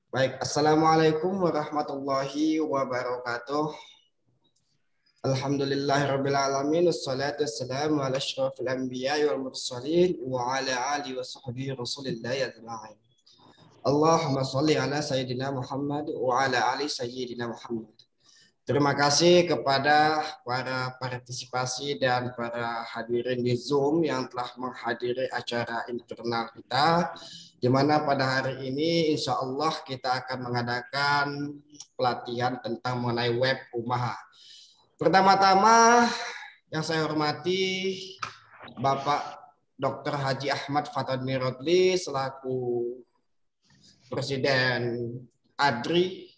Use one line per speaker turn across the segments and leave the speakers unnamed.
Baik, Assalamualaikum warahmatullahi wabarakatuh. Alhamdulillahirrabbilalamin. Wassalatu wassalamu ala ashrafil anbiya wal mursalin wa ala alihi wa sahbihi rasulillahi ajma'in. Allahumma salli ala Sayyidina Muhammad wa ala ali Sayyidina Muhammad. Terima kasih kepada para partisipasi dan para hadirin di Zoom yang telah menghadiri acara internal kita, di mana pada hari ini insya Allah kita akan mengadakan pelatihan tentang mengenai web Umaha. Pertama-tama yang saya hormati Bapak Dr. Haji Ahmad Fatoni Rodli selaku Presiden ADRI,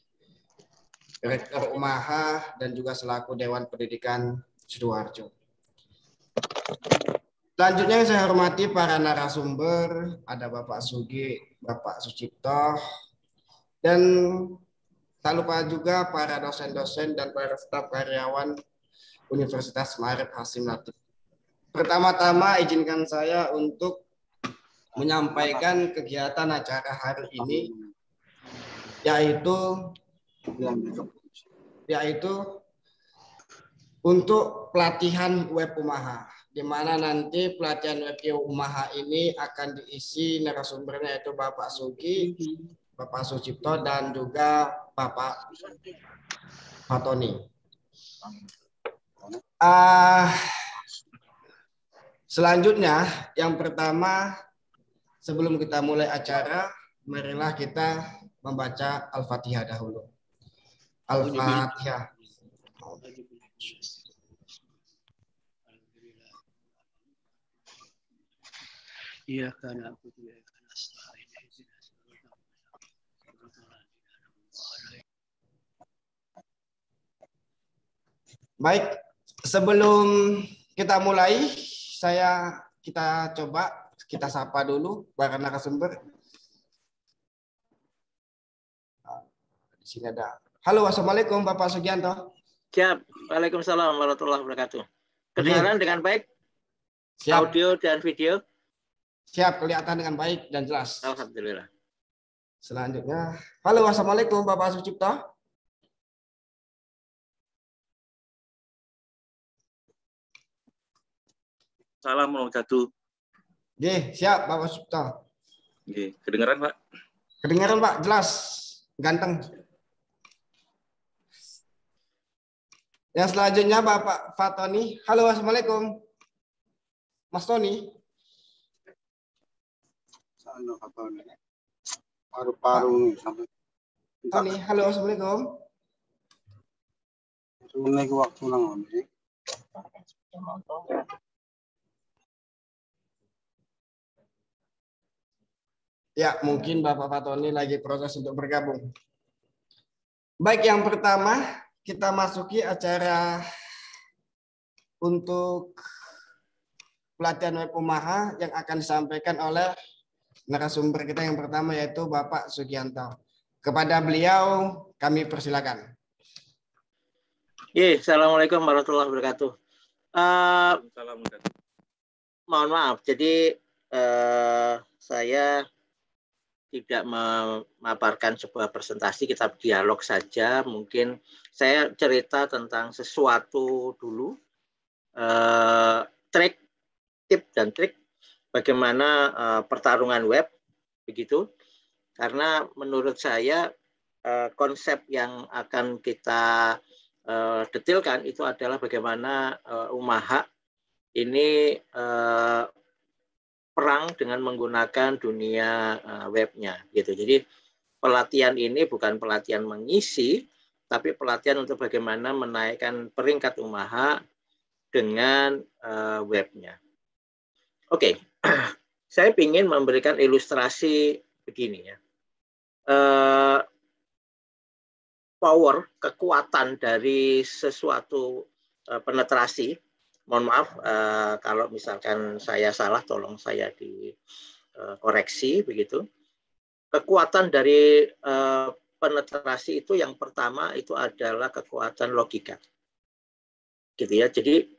Direktur Umaha, dan juga selaku Dewan Pendidikan Sidoarjo. Selanjutnya yang saya hormati para narasumber, ada Bapak Sugi, Bapak Sucipto, dan tak lupa juga para dosen-dosen dan para staf karyawan Universitas Ma'arif Hasyim Latif. Pertama-tama izinkan saya untuk menyampaikan kegiatan acara hari ini, yaitu untuk pelatihan web Umaha, di mana nanti pelatihan web Umaha ini akan diisi narasumbernya yaitu Bapak Sugi, Bapak Sucipto, dan juga Bapak Fatoni. Selanjutnya, yang pertama, sebelum kita mulai acara, marilah kita membaca Al-Fatihah dahulu. Al-Fatihah.
Iya karena aku juga
Baik, sebelum kita mulai, kita sapa dulu para narasumber. Di sini ada. Halo, assalamualaikum Bapak Sugianto.
Siap. Waalaikumsalam warahmatullahi wabarakatuh. Kedengaran dengan baik?
Siap.
Audio dan video?
Siap, kelihatan dengan baik dan jelas.
Alhamdulillah.
Selanjutnya, halo, assalamualaikum Bapak Sucipto.
Salam wabarakatuh.
Siap Bapak Sucipto.
Kedengaran Pak?
Kedengaran Pak, jelas, ganteng. Yang selanjutnya Bapak Fatoni. Halo, assalamualaikum. Mas Tony.
Paru-paru
Tony, halo, assalamualaikum.
Waktu
Ya, mungkin Bapak Fatoni lagi proses untuk bergabung. Baik, yang pertama kita masuki acara untuk pelatihan web Umaha yang akan disampaikan oleh narasumber kita yang pertama yaitu Bapak Sugianto. Kepada beliau kami persilakan.
Assalamualaikum warahmatullahi wabarakatuh. Mohon maaf, jadi saya tidak memaparkan sebuah presentasi, kita dialog saja. Mungkin saya cerita tentang sesuatu dulu, tip dan trik bagaimana pertarungan web, begitu. Karena menurut saya konsep yang akan kita detilkan itu adalah bagaimana Umaha ini perang dengan menggunakan dunia webnya, gitu. Jadi pelatihan ini bukan pelatihan mengisi, tapi pelatihan untuk bagaimana menaikkan peringkat Umaha dengan webnya. Oke, saya ingin memberikan ilustrasi begini ya. Power, kekuatan dari sesuatu penetrasi. Mohon maaf kalau misalkan saya salah, tolong saya dikoreksi begitu. Kekuatan dari penetrasi itu yang pertama itu adalah kekuatan logika, gitu ya. Jadi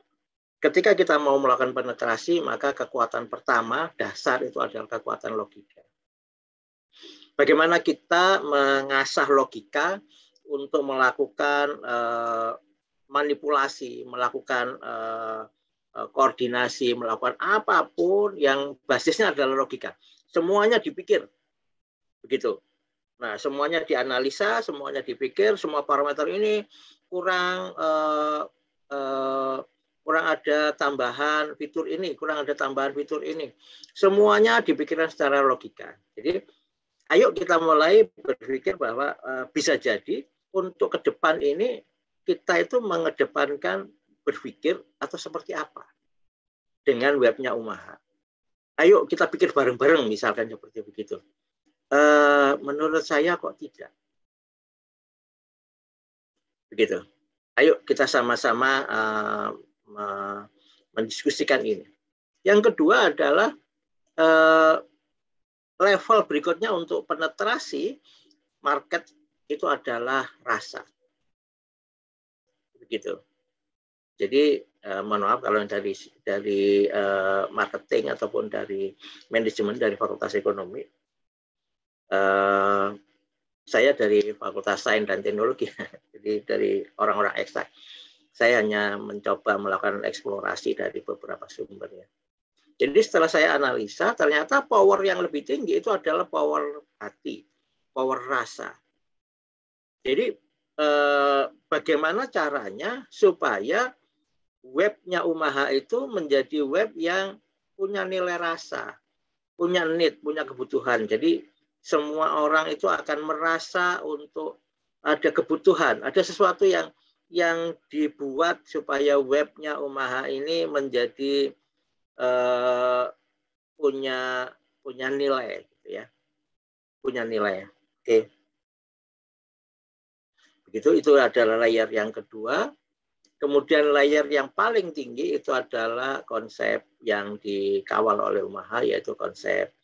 ketika kita mau melakukan penetrasi, maka kekuatan pertama dasar itu adalah kekuatan logika. Bagaimana kita mengasah logika untuk melakukan manipulasi, melakukan koordinasi, melakukan apapun yang basisnya adalah logika. Semuanya dipikir, begitu. Nah, semuanya dianalisa, semuanya dipikir, semua parameter ini kurang ada tambahan fitur ini, kurang ada tambahan fitur ini. Semuanya dipikirkan secara logika. Jadi, ayo kita mulai berpikir bahwa bisa jadi untuk ke depan ini kita itu mengedepankan berpikir atau seperti apa dengan webnya Umaha. Ayo kita pikir bareng-bareng misalkan seperti begitu. Menurut saya kok tidak. Begitu. Ayo kita sama-sama mendiskusikan ini. Yang kedua adalah level berikutnya untuk penetrasi market itu adalah rasa. Begitu. Jadi mohon maaf kalau dari marketing ataupun dari manajemen dari Fakultas Ekonomi, saya dari Fakultas Sains dan Teknologi, jadi dari orang-orang eksak. Saya hanya mencoba melakukan eksplorasi dari beberapa sumbernya. Jadi setelah saya analisa, ternyata power yang lebih tinggi itu adalah power hati, power rasa. Jadi bagaimana caranya supaya webnya Umaha itu menjadi web yang punya nilai rasa, punya need, punya kebutuhan. Jadi semua orang itu akan merasa untuk ada kebutuhan, ada sesuatu yang dibuat supaya webnya Umaha ini menjadi punya nilai, gitu ya, punya nilai. Oke, begitu. Itu adalah layer yang kedua. Kemudian layer yang paling tinggi itu adalah konsep yang dikawal oleh Umaha, yaitu konsep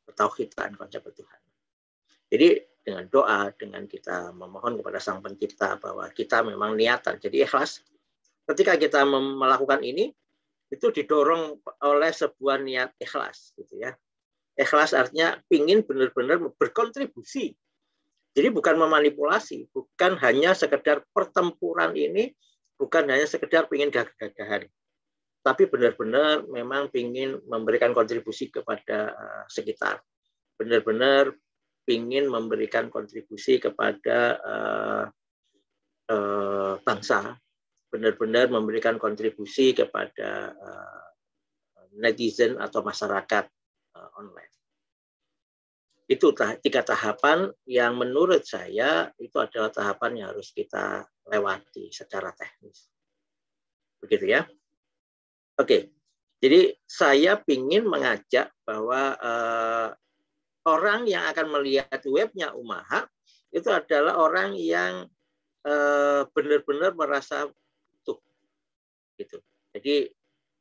ketauhidan, konsep Tuhan. Jadi dengan doa, dengan kita memohon kepada Sang Pencipta bahwa kita memang niatan, jadi ikhlas. Ketika kita melakukan ini, itu didorong oleh sebuah niat ikhlas, gitu ya. Ikhlas artinya pingin benar-benar berkontribusi. Jadi bukan memanipulasi, bukan hanya sekedar pertempuran ini, bukan hanya sekedar pingin gagah-gagahan, tapi benar-benar memang pingin memberikan kontribusi kepada sekitar, benar-benar pingin memberikan kontribusi kepada bangsa, benar-benar memberikan kontribusi kepada netizen atau masyarakat online. Itu 3 tahapan yang menurut saya itu adalah tahapan yang harus kita lewati secara teknis. Begitu ya. Oke, jadi saya ingin mengajak bahwa orang yang akan melihat webnya Umaha itu adalah orang yang benar-benar merasa butuh. Gitu. Jadi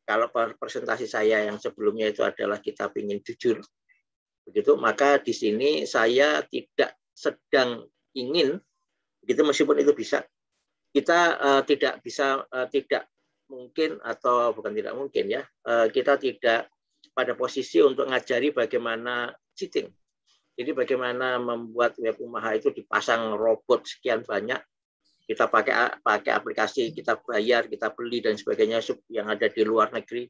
kalau presentasi saya yang sebelumnya itu adalah kita ingin jujur, begitu, maka di sini saya tidak sedang ingin, begitu, meskipun itu bisa, kita tidak mungkin atau bukan tidak mungkin ya, kita tidak pada posisi untuk ngajari bagaimana cheating. Jadi bagaimana membuat web Umaha itu dipasang robot sekian banyak, kita pakai aplikasi, kita bayar, kita beli dan sebagainya yang ada di luar negeri,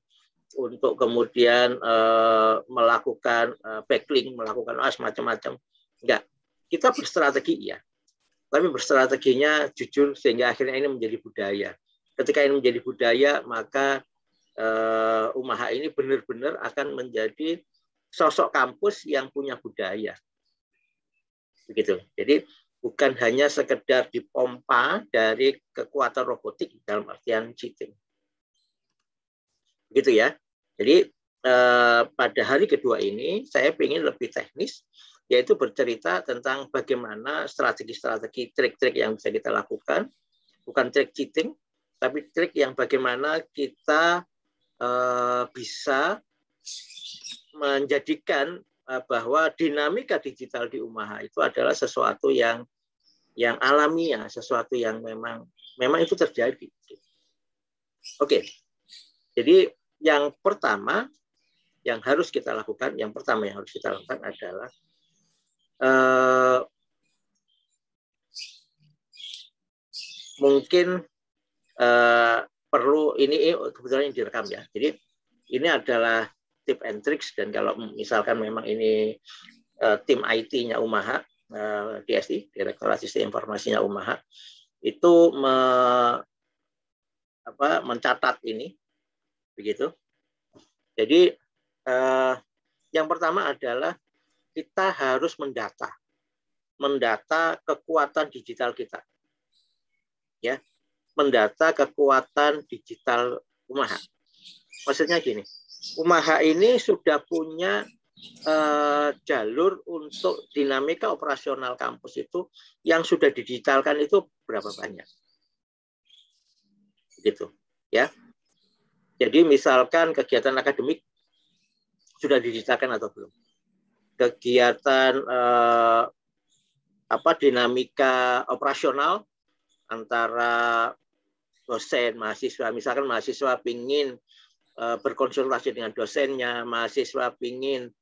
untuk kemudian melakukan backlink, melakukan semacam-macam. Enggak, kita berstrategi ya, tapi berstrateginya jujur sehingga akhirnya ini menjadi budaya. Ketika ini menjadi budaya, maka Umaha ini benar-benar akan menjadi sosok kampus yang punya budaya. Begitu. Jadi bukan hanya sekedar dipompa dari kekuatan robotik dalam artian cheating. Begitu ya. Jadi pada hari kedua ini saya ingin lebih teknis, yaitu bercerita tentang bagaimana strategi-strategi, trik-trik yang bisa kita lakukan, bukan trik cheating, tapi trik yang bagaimana kita bisa menjadikan bahwa dinamika digital di Umaha itu adalah sesuatu yang alamiah, sesuatu yang memang itu terjadi. Oke. Jadi yang pertama, yang harus kita lakukan, yang pertama yang harus kita lakukan adalah mungkin perlu ini kebetulan ini direkam ya. Jadi ini adalah tip and tricks, dan kalau misalkan memang ini tim IT-nya Umaha, DSI, Direktorat Sistem Informasinya Umaha, itu mencatat ini, begitu. Jadi yang pertama adalah kita harus mendata kekuatan digital kita, ya, mendata kekuatan digital Umaha. Maksudnya gini, Umaha ini sudah punya jalur untuk dinamika operasional kampus itu yang sudah digitalkan itu berapa banyak, gitu, ya. Jadi misalkan kegiatan akademik sudah digitalkan atau belum, kegiatan dinamika operasional antara dosen mahasiswa, misalkan mahasiswa ingin berkonsultasi dengan dosennya, mahasiswa ingin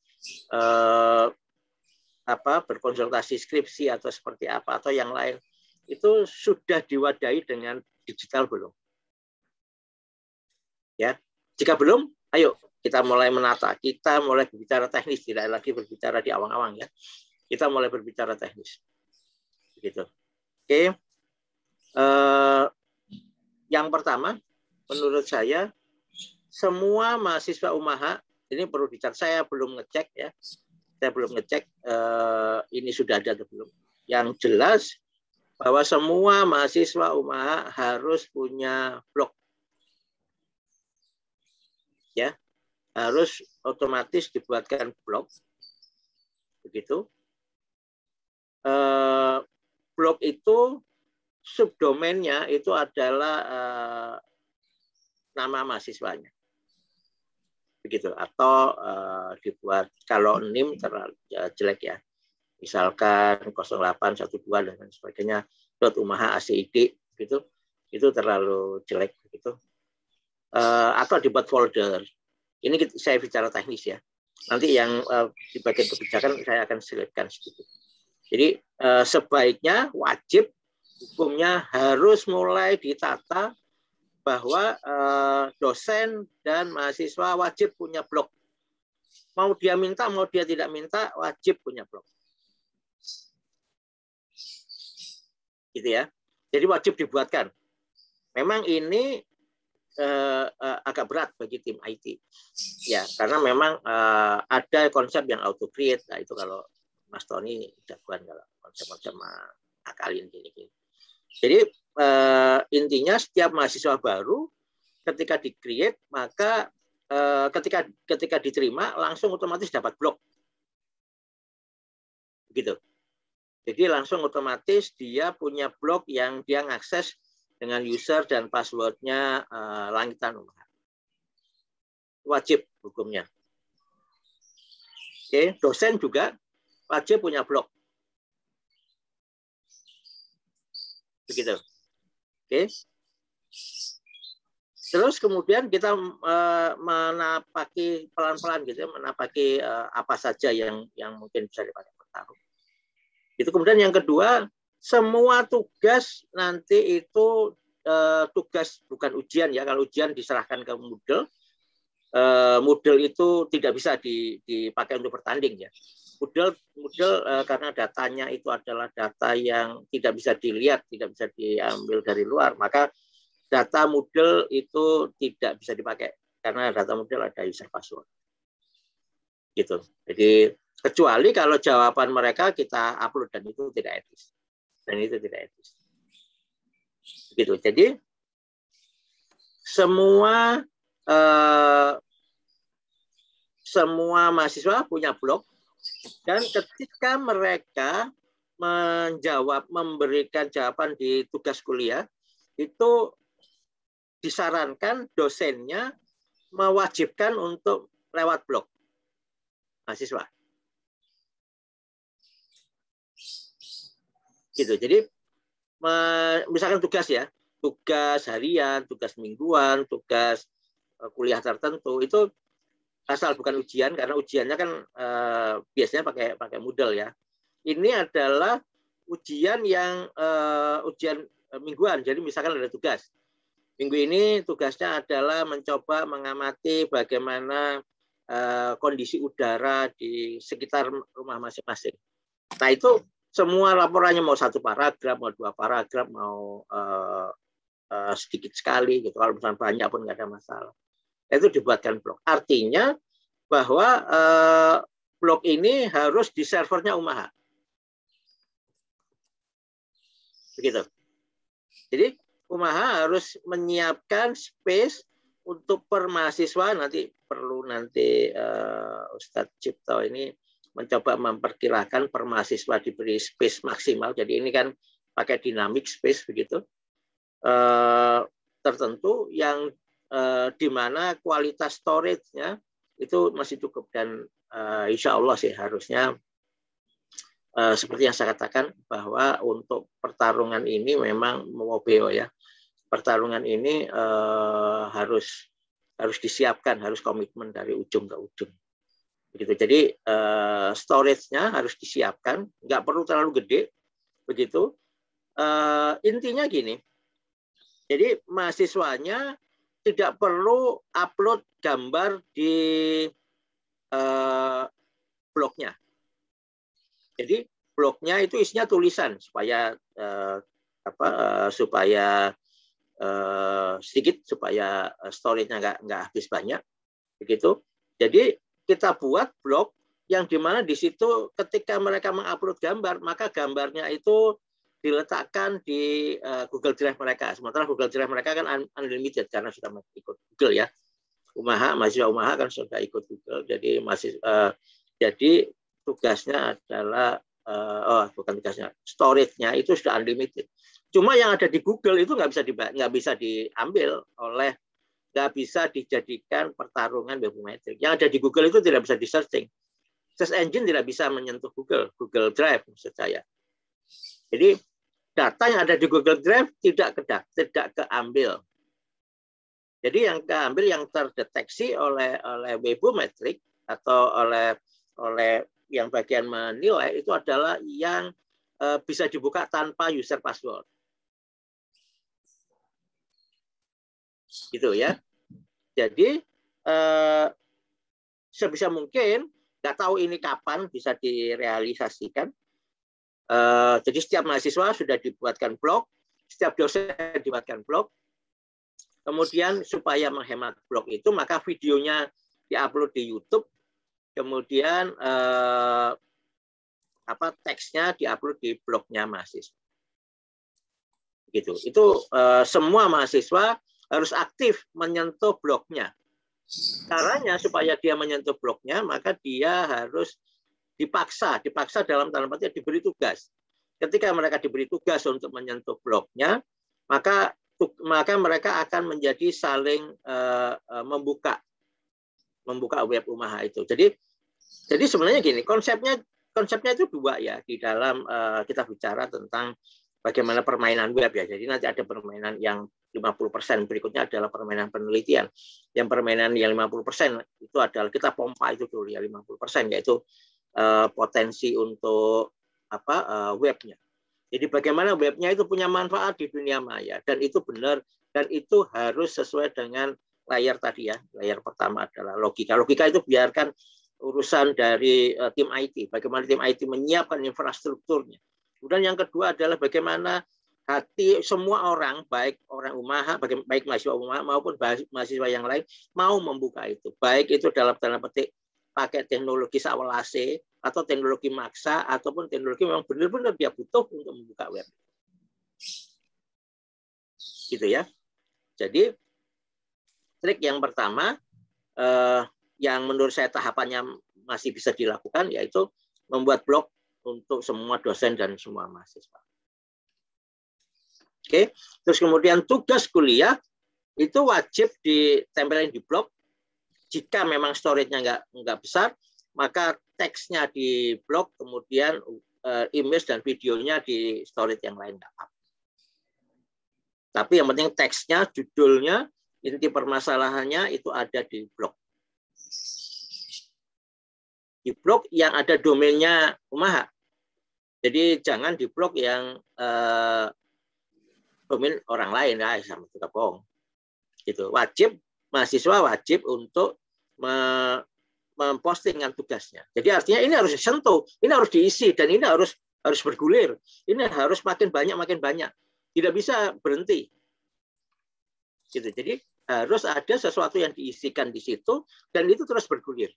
berkonsultasi skripsi atau seperti apa atau yang lain, itu sudah diwadahi dengan digital belum? Ya, jika belum, ayo kita mulai menata, kita mulai berbicara teknis, tidak lagi berbicara di awang-awang ya. Kita mulai berbicara teknis, begitu. Oke, yang pertama, menurut saya semua mahasiswa Umaha ini perlu dicatat. Saya belum ngecek ya, ini sudah ada atau belum. Yang jelas bahwa semua mahasiswa Umaha harus punya blog. Ya, harus otomatis dibuatkan blog, begitu. Blog itu subdomainnya itu adalah nama mahasiswanya, begitu. Atau dibuat, kalau NIM terlalu jelek ya, misalkan 0812 dan sebagainya .umaha.acid gitu, itu terlalu jelek begitu. Atau dibuat folder. Ini saya bicara teknis ya. Nanti yang di bagian kebijakan saya akan selipkan sedikit. Jadi sebaiknya wajib hukumnya harus mulai ditata bahwa dosen dan mahasiswa wajib punya blog. Mau dia minta, mau dia tidak minta, wajib punya blog. Gitu ya. Jadi wajib dibuatkan. Memang ini agak berat bagi tim IT, ya, karena memang ada konsep yang auto create. Nah, itu kalau Mas Tony jagoan kalau konsep-konsep akalin gini. Jadi intinya setiap mahasiswa baru ketika di create, maka ketika diterima langsung otomatis dapat blog, begitu. Jadi langsung otomatis dia punya blog yang dia ngakses dengan user dan passwordnya Langitan Umaha. Wajib hukumnya. Oke, dosen juga wajib punya blog. Begitu. Oke. Terus kemudian kita menapaki pelan-pelan gitu, menapaki apa saja yang mungkin bisa dipakai bertaruh. Itu kemudian yang kedua, semua tugas nanti itu tugas bukan ujian ya. Kalau ujian diserahkan ke Moodle, Moodle itu tidak bisa dipakai untuk bertanding ya. Moodle karena datanya itu adalah data yang tidak bisa dilihat, tidak bisa diambil dari luar, maka data Moodle itu tidak bisa dipakai karena data Moodle ada user password. Gitu. Jadi kecuali kalau jawaban mereka kita upload dan itu tidak etis. Dan itu tidak etis. Begitu. Jadi semua mahasiswa punya blog, dan ketika mereka memberikan jawaban di tugas kuliah, itu disarankan dosennya mewajibkan untuk lewat blog mahasiswa. Gitu. Jadi misalkan tugas ya, tugas harian, tugas mingguan, tugas kuliah tertentu itu asal bukan ujian, karena ujiannya kan biasanya pakai Moodle ya. Ini adalah ujian yang ujian mingguan. Jadi misalkan ada tugas. Minggu ini tugasnya adalah mencoba mengamati bagaimana kondisi udara di sekitar rumah masing-masing. Nah itu semua laporannya mau 1 paragraf, mau 2 paragraf, mau sedikit sekali gitu. Kalau misalnya banyak pun nggak ada masalah. Itu dibuatkan blog. Artinya bahwa blog ini harus di servernya Umaha. Begitu. Jadi Umaha harus menyiapkan space untuk per mahasiswa. Perlu Ustadz Cipto ini mencoba memperkirakan per mahasiswa diberi space maksimal. Jadi ini kan pakai dynamic space begitu. Tertentu yang di mana kualitas storage-nya itu masih cukup, dan insya Allah sih harusnya seperti yang saya katakan bahwa untuk pertarungan ini memang Mobeo ya, pertarungan ini harus disiapkan, harus komitmen dari ujung ke ujung begitu. Jadi storage-nya harus disiapkan, nggak perlu terlalu gede begitu. Intinya gini, jadi mahasiswanya tidak perlu upload gambar di blognya. Jadi blognya itu isinya tulisan supaya sedikit, supaya storage-nya nggak habis banyak begitu. Jadi kita buat blog yang dimana di situ ketika mereka mengupload gambar, maka gambarnya itu diletakkan di Google Drive mereka. Sementara Google Drive mereka kan unlimited karena sudah ikut Google ya. Mahasiswa Umaha kan sudah ikut Google. Jadi jadi tugasnya adalah bukan tugasnya, storage-nya itu sudah unlimited. Cuma yang ada di Google itu nggak bisa diambil oleh, nggak bisa dijadikan pertarungan webometrik. Yang ada di Google itu tidak bisa di-searching. Search engine tidak bisa menyentuh Google Drive maksud saya. Jadi data yang ada di Google Drive tidak keambil. Jadi yang keambil, yang terdeteksi oleh webometrik atau oleh yang bagian menilai itu adalah yang bisa dibuka tanpa user password. Gitu ya. Jadi sebisa mungkin, nggak tahu ini kapan bisa direalisasikan. Jadi setiap mahasiswa sudah dibuatkan blog, setiap dosen dibuatkan blog. Kemudian supaya menghemat blog itu, maka videonya diupload di YouTube. Kemudian teksnya diupload di blognya mahasiswa. Gitu. Itu semua mahasiswa harus aktif menyentuh blognya. Caranya supaya dia menyentuh blognya, maka dia harus dipaksa dalam tanda petik diberi tugas. Ketika mereka diberi tugas untuk menyentuh blognya, maka mereka akan menjadi saling membuka web Umaha itu. Jadi sebenarnya gini, konsepnya itu dua ya di dalam kita bicara tentang bagaimana permainan web ya. Jadi nanti ada permainan yang 50%, berikutnya adalah permainan penelitian. Yang permainan yang 50% itu adalah kita pompa itu dulu ya, 50%, yaitu potensi untuk webnya. Jadi bagaimana webnya itu punya manfaat di dunia maya, dan itu benar, dan itu harus sesuai dengan layar tadi ya. Layar pertama adalah logika. Logika itu biarkan urusan dari tim IT. Bagaimana tim IT menyiapkan infrastrukturnya. Kemudian yang kedua adalah bagaimana hati semua orang, baik orang Umaha, baik mahasiswa Umaha maupun mahasiswa yang lain mau membuka itu. Baik itu dalam tanda petik pakai teknologi sawalase atau teknologi maksa ataupun teknologi memang benar-benar dia butuh untuk membuka web. Gitu ya. Jadi trik yang pertama yang menurut saya tahapannya masih bisa dilakukan yaitu membuat blog untuk semua dosen dan semua mahasiswa. Oke, terus kemudian tugas kuliah itu wajib ditempelin di blog. Jika memang storage-nya nggak besar, maka teksnya di blog, kemudian image dan videonya di storage yang lain nggak apa. Tapi yang penting teksnya, judulnya, inti permasalahannya itu ada di blog. Di blog yang ada domainnya Umaha. Jadi jangan di blog yang domain orang lain, ya sama juga bohong. Gitu. Mahasiswa wajib untuk mempostingkan tugasnya. Jadi artinya ini harus disentuh, ini harus diisi, dan ini harus bergulir. Ini harus makin banyak. Tidak bisa berhenti. Gitu. Jadi harus ada sesuatu yang diisikan di situ, dan itu terus bergulir.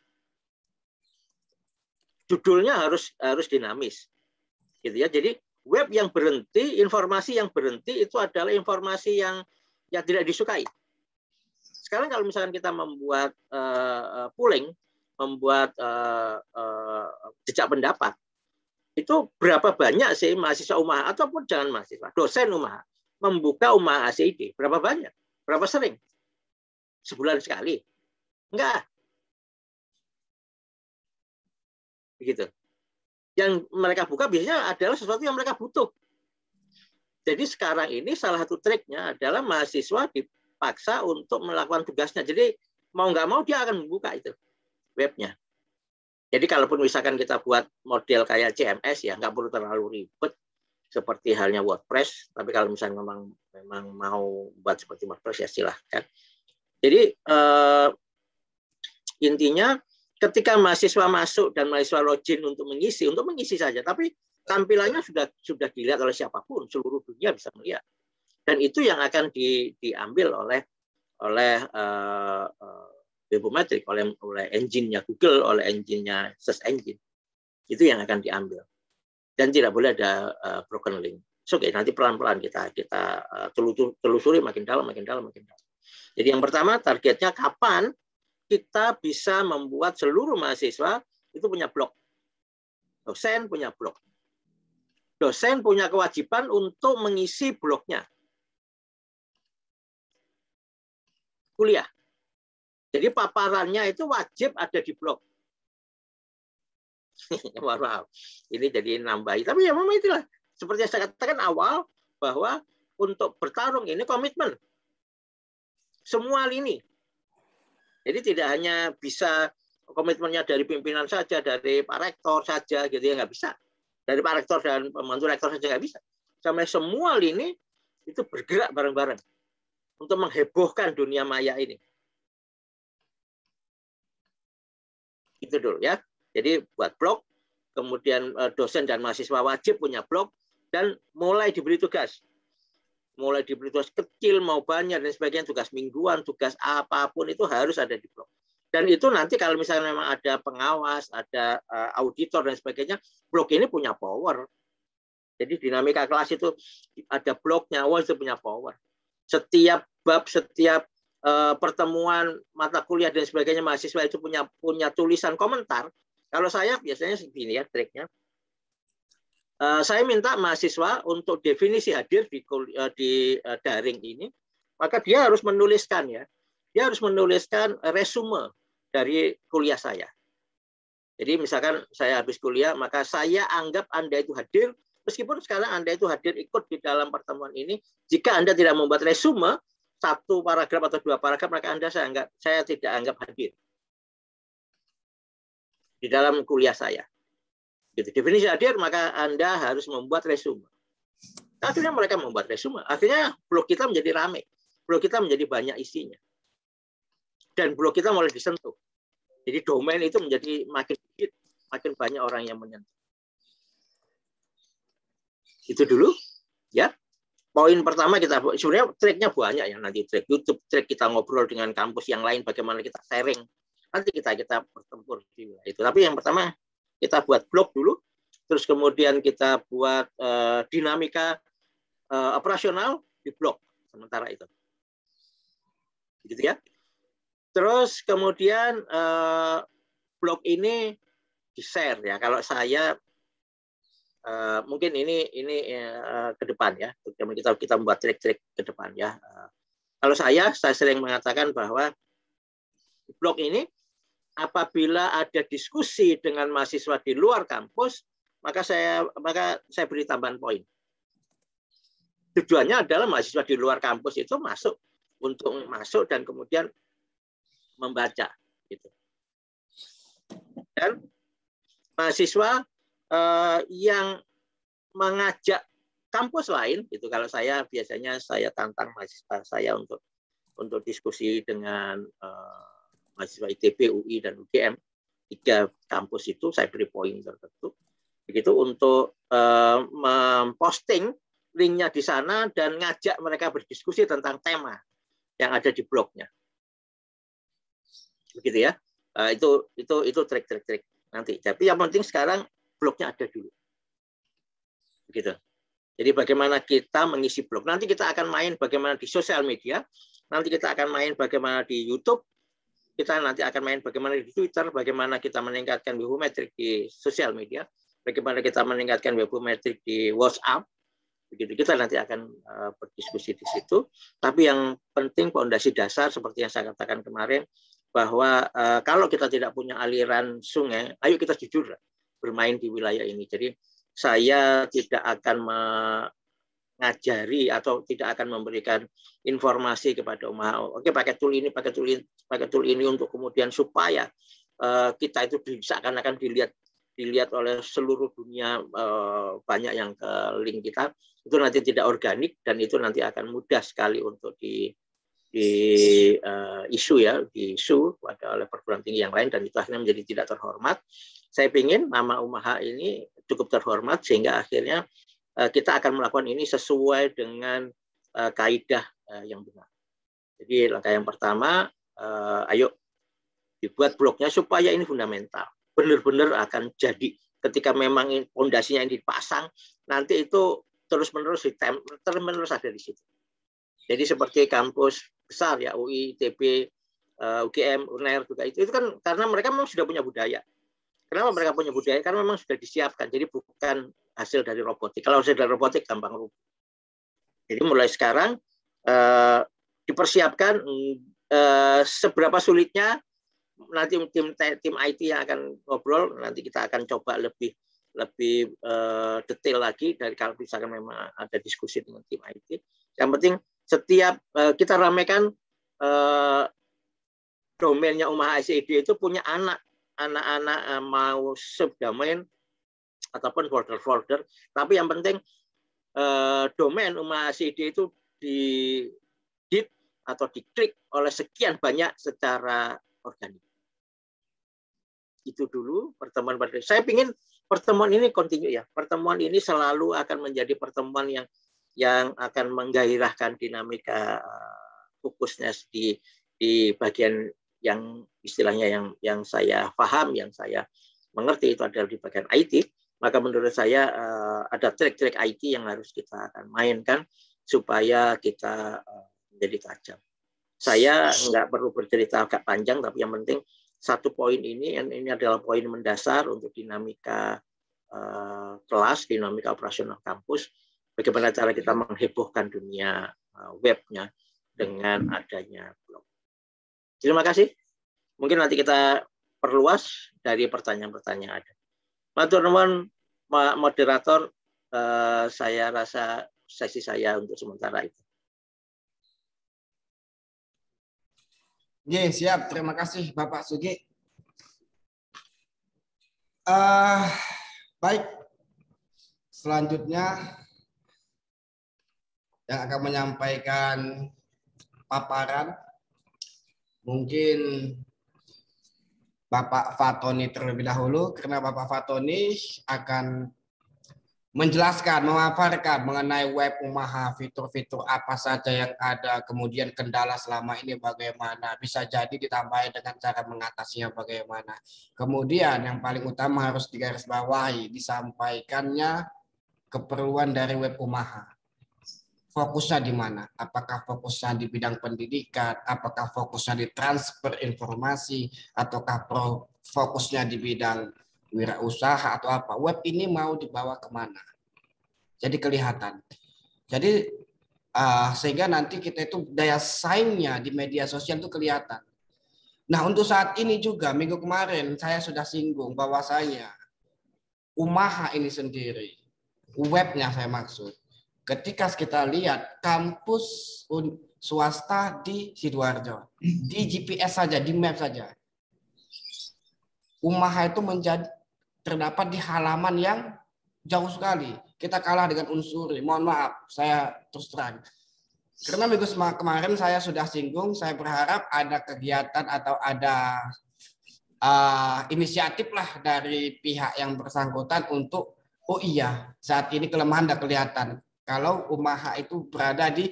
Judulnya harus dinamis. Gitu ya. Jadi web yang berhenti, informasi yang berhenti itu adalah informasi yang tidak disukai. Sekarang kalau misalkan kita membuat polling, membuat jejak pendapat, itu berapa banyak sih mahasiswa Umaha ataupun jangan mahasiswa, dosen Umaha membuka Umaha ACID? Berapa banyak? Berapa sering? Sebulan sekali? Enggak. Begitu. Yang mereka buka biasanya adalah sesuatu yang mereka butuh. Jadi sekarang ini salah satu triknya adalah mahasiswa dipaksa untuk melakukan tugasnya. Jadi mau nggak mau dia akan membuka itu webnya. Jadi kalaupun misalkan kita buat model kayak CMS ya nggak perlu terlalu ribet seperti halnya WordPress. Tapi kalau misalnya memang mau buat seperti WordPress ya silahkan. Jadi intinya ketika mahasiswa masuk dan mahasiswa login untuk mengisi saja, tapi tampilannya sudah dilihat oleh siapapun, seluruh dunia bisa melihat. Dan itu yang akan diambil oleh Webometric, oleh engine-nya Google, oleh engine-nya search engine. Itu yang akan diambil. Dan tidak boleh ada broken link. Oke, nanti pelan-pelan kita telusuri makin dalam. Jadi yang pertama targetnya kapan kita bisa membuat seluruh mahasiswa itu punya blog. Dosen punya blog. Dosen punya kewajiban untuk mengisi blognya. Kuliah. Jadi paparannya itu wajib ada di blog. Maaf, ini jadi nambahi. Tapi ya memang itulah. Seperti yang saya katakan awal, bahwa untuk bertarung ini komitmen. Semua lini. Jadi tidak hanya bisa komitmennya dari pimpinan saja, dari Pak Rektor saja, gitu ya, nggak bisa. Dari Pak Rektor dan pembantu Rektor saja nggak bisa. Sampai semua lini itu bergerak bareng-bareng untuk menghebohkan dunia maya ini. Itu dulu ya. Jadi buat blog, kemudian dosen dan mahasiswa wajib punya blog, dan mulai diberi tugas. Mulai diberi tugas kecil mau banyak dan sebagainya, tugas mingguan, tugas apapun itu harus ada di blog. Dan itu nanti kalau misalnya memang ada pengawas, ada auditor dan sebagainya, blog ini punya power. Jadi dinamika kelas itu ada blognya, itu punya power. Setiap bab, setiap pertemuan mata kuliah dan sebagainya, mahasiswa itu punya tulisan komentar. Kalau saya biasanya segini ya triknya. Saya minta mahasiswa untuk definisi hadir di daring ini, maka dia harus menuliskan ya. Dia harus menuliskan resume dari kuliah saya. Jadi misalkan saya habis kuliah, maka saya anggap Anda itu hadir, meskipun sekarang Anda itu hadir ikut di dalam pertemuan ini. Jika Anda tidak membuat resume, 1 paragraf atau 2 paragraf, maka Anda saya tidak anggap hadir di dalam kuliah saya. Gitu. Definisi hadir, maka Anda harus membuat resume. Akhirnya mereka membuat resume. Akhirnya blog kita menjadi ramai. Blog kita menjadi banyak isinya. Dan blog kita mulai disentuh. Jadi domain itu menjadi makin sedikit, makin banyak orang yang menyentuh. Itu dulu. Ya. Poin pertama kita, sebenarnya triknya banyak ya. Nanti trik YouTube, trik kita ngobrol dengan kampus yang lain, bagaimana kita sharing. Nanti kita bertempur di itu. Tapi yang pertama, kita buat blog dulu, terus kemudian kita buat dinamika operasional di blog sementara itu, gitu ya. Terus kemudian blog ini di share ya. Kalau saya mungkin ini ke depan ya. Kita membuat trik-trik ke depan ya. Kalau saya sering mengatakan bahwa blog ini, apabila ada diskusi dengan mahasiswa di luar kampus, maka saya beri tambahan poin. Tujuannya adalah mahasiswa di luar kampus itu masuk dan kemudian membaca, gitu. Dan mahasiswa yang mengajak kampus lain, itu kalau saya biasanya saya tantang mahasiswa saya untuk diskusi dengan mahasiswa ITB, UI, dan UGM, 3 kampus itu saya beri poin tertentu, begitu untuk memposting linknya di sana dan ngajak mereka berdiskusi tentang tema yang ada di blognya, begitu ya. Itu trik-trik nanti. Tapi yang penting sekarang blognya ada dulu, begitu. Jadi bagaimana kita mengisi blog. Nanti kita akan main bagaimana di sosial media. Nanti kita akan main bagaimana di YouTube. Kita nanti akan main bagaimana di Twitter. Bagaimana kita meningkatkan webometrik di sosial media. Bagaimana kita meningkatkan webometrik di WhatsApp. Begitu, kita nanti akan berdiskusi di situ. Tapi yang penting fondasi dasar seperti yang saya katakan kemarin, bahwa kalau kita tidak punya aliran sungai, ayo kita jujur bermain di wilayah ini. Jadi saya tidak akan mengajari atau tidak akan memberikan informasi kepada umat. Oke, pakai tool ini, pakai tool ini untuk kemudian supaya kita itu seakan-akan dilihat oleh seluruh dunia, banyak yang ke link kita. Itu nanti tidak organik dan itu nanti akan mudah sekali untuk di isu oleh perguruan tinggi yang lain, dan itu akhirnya menjadi tidak terhormat. Saya ingin nama UMAHA ini cukup terhormat sehingga akhirnya kita akan melakukan ini sesuai dengan kaidah yang benar. Jadi langkah yang pertama, ayo dibuat blognya supaya ini fundamental, benar-benar akan jadi. Ketika memang fondasinya ini dipasang, nanti itu terus-menerus ada di situ. Jadi seperti kampus besar ya, UI, ITB, UGM, UNER juga itu kan karena mereka memang sudah punya budaya. Kenapa mereka punya budaya? Karena memang sudah disiapkan. Jadi bukan hasil dari robotik. Kalau hasil dari robotik gampang rubuh. Jadi mulai sekarang dipersiapkan seberapa sulitnya, nanti tim IT yang akan ngobrol, nanti kita akan coba lebih detail lagi dari kalau misalkan memang ada diskusi dengan tim IT. Yang penting setiap kita ramaikan domainnya UMAHA SID itu punya anak-anak mau subdomain ataupun folder-folder, tapi yang penting domain UMAHA SID itu di-hit atau diklik oleh sekian banyak secara organik. Itu dulu pertemuan. Saya ingin pertemuan ini kontinu ya. Pertemuan ini selalu akan menjadi pertemuan yang akan menggairahkan dinamika fokusnya di bagian yang istilahnya yang saya paham, yang saya mengerti itu adalah di bagian IT. Maka menurut saya ada trik-trik IT yang harus kita akan mainkan supaya kita menjadi tajam. Saya nggak perlu bercerita agak panjang, tapi yang penting satu poin ini adalah poin mendasar untuk dinamika kelas, dinamika operasional kampus. Bagaimana cara kita menghebohkan dunia webnya dengan adanya blog. Terima kasih. Mungkin nanti kita perluas dari pertanyaan-pertanyaan ada. Matur nuwun moderator, saya rasa sesi saya untuk sementara itu.
Oke, siap. Terima kasih Bapak Sugi. Baik. Selanjutnya yang akan menyampaikan paparan mungkin Bapak Fatoni terlebih dahulu, karena Bapak Fatoni akan menjelaskan, memaparkan mengenai web UMAHA, fitur-fitur apa saja yang ada, kemudian kendala selama ini bagaimana, bisa jadi ditambahin dengan cara mengatasinya bagaimana. Kemudian yang paling utama harus digarisbawahi, disampaikannya keperluan dari web UMAHA. Fokusnya di mana? Apakah fokusnya di bidang pendidikan? Apakah fokusnya di transfer informasi? Ataukah fokusnya di bidang wirausaha atau apa? Web ini mau dibawa kemana? Jadi kelihatan. Jadi sehingga nanti kita itu daya saingnya di media sosial itu kelihatan. Nah untuk saat ini juga minggu kemarin saya sudah singgung bahwasanya UMAHA ini sendiri, webnya saya maksud, ketika kita lihat kampus swasta di Sidoarjo, di GPS saja, di map saja, UMAHA itu menjadi terdapat di halaman yang jauh sekali. Kita kalah dengan Unsuri. Mohon maaf, saya terus terang. Karena minggu kemarin saya sudah singgung, saya berharap ada kegiatan atau ada inisiatif lah dari pihak yang bersangkutan untuk, oh iya, saat ini kelemahan sudah kelihatan. Kalau Umaha itu berada di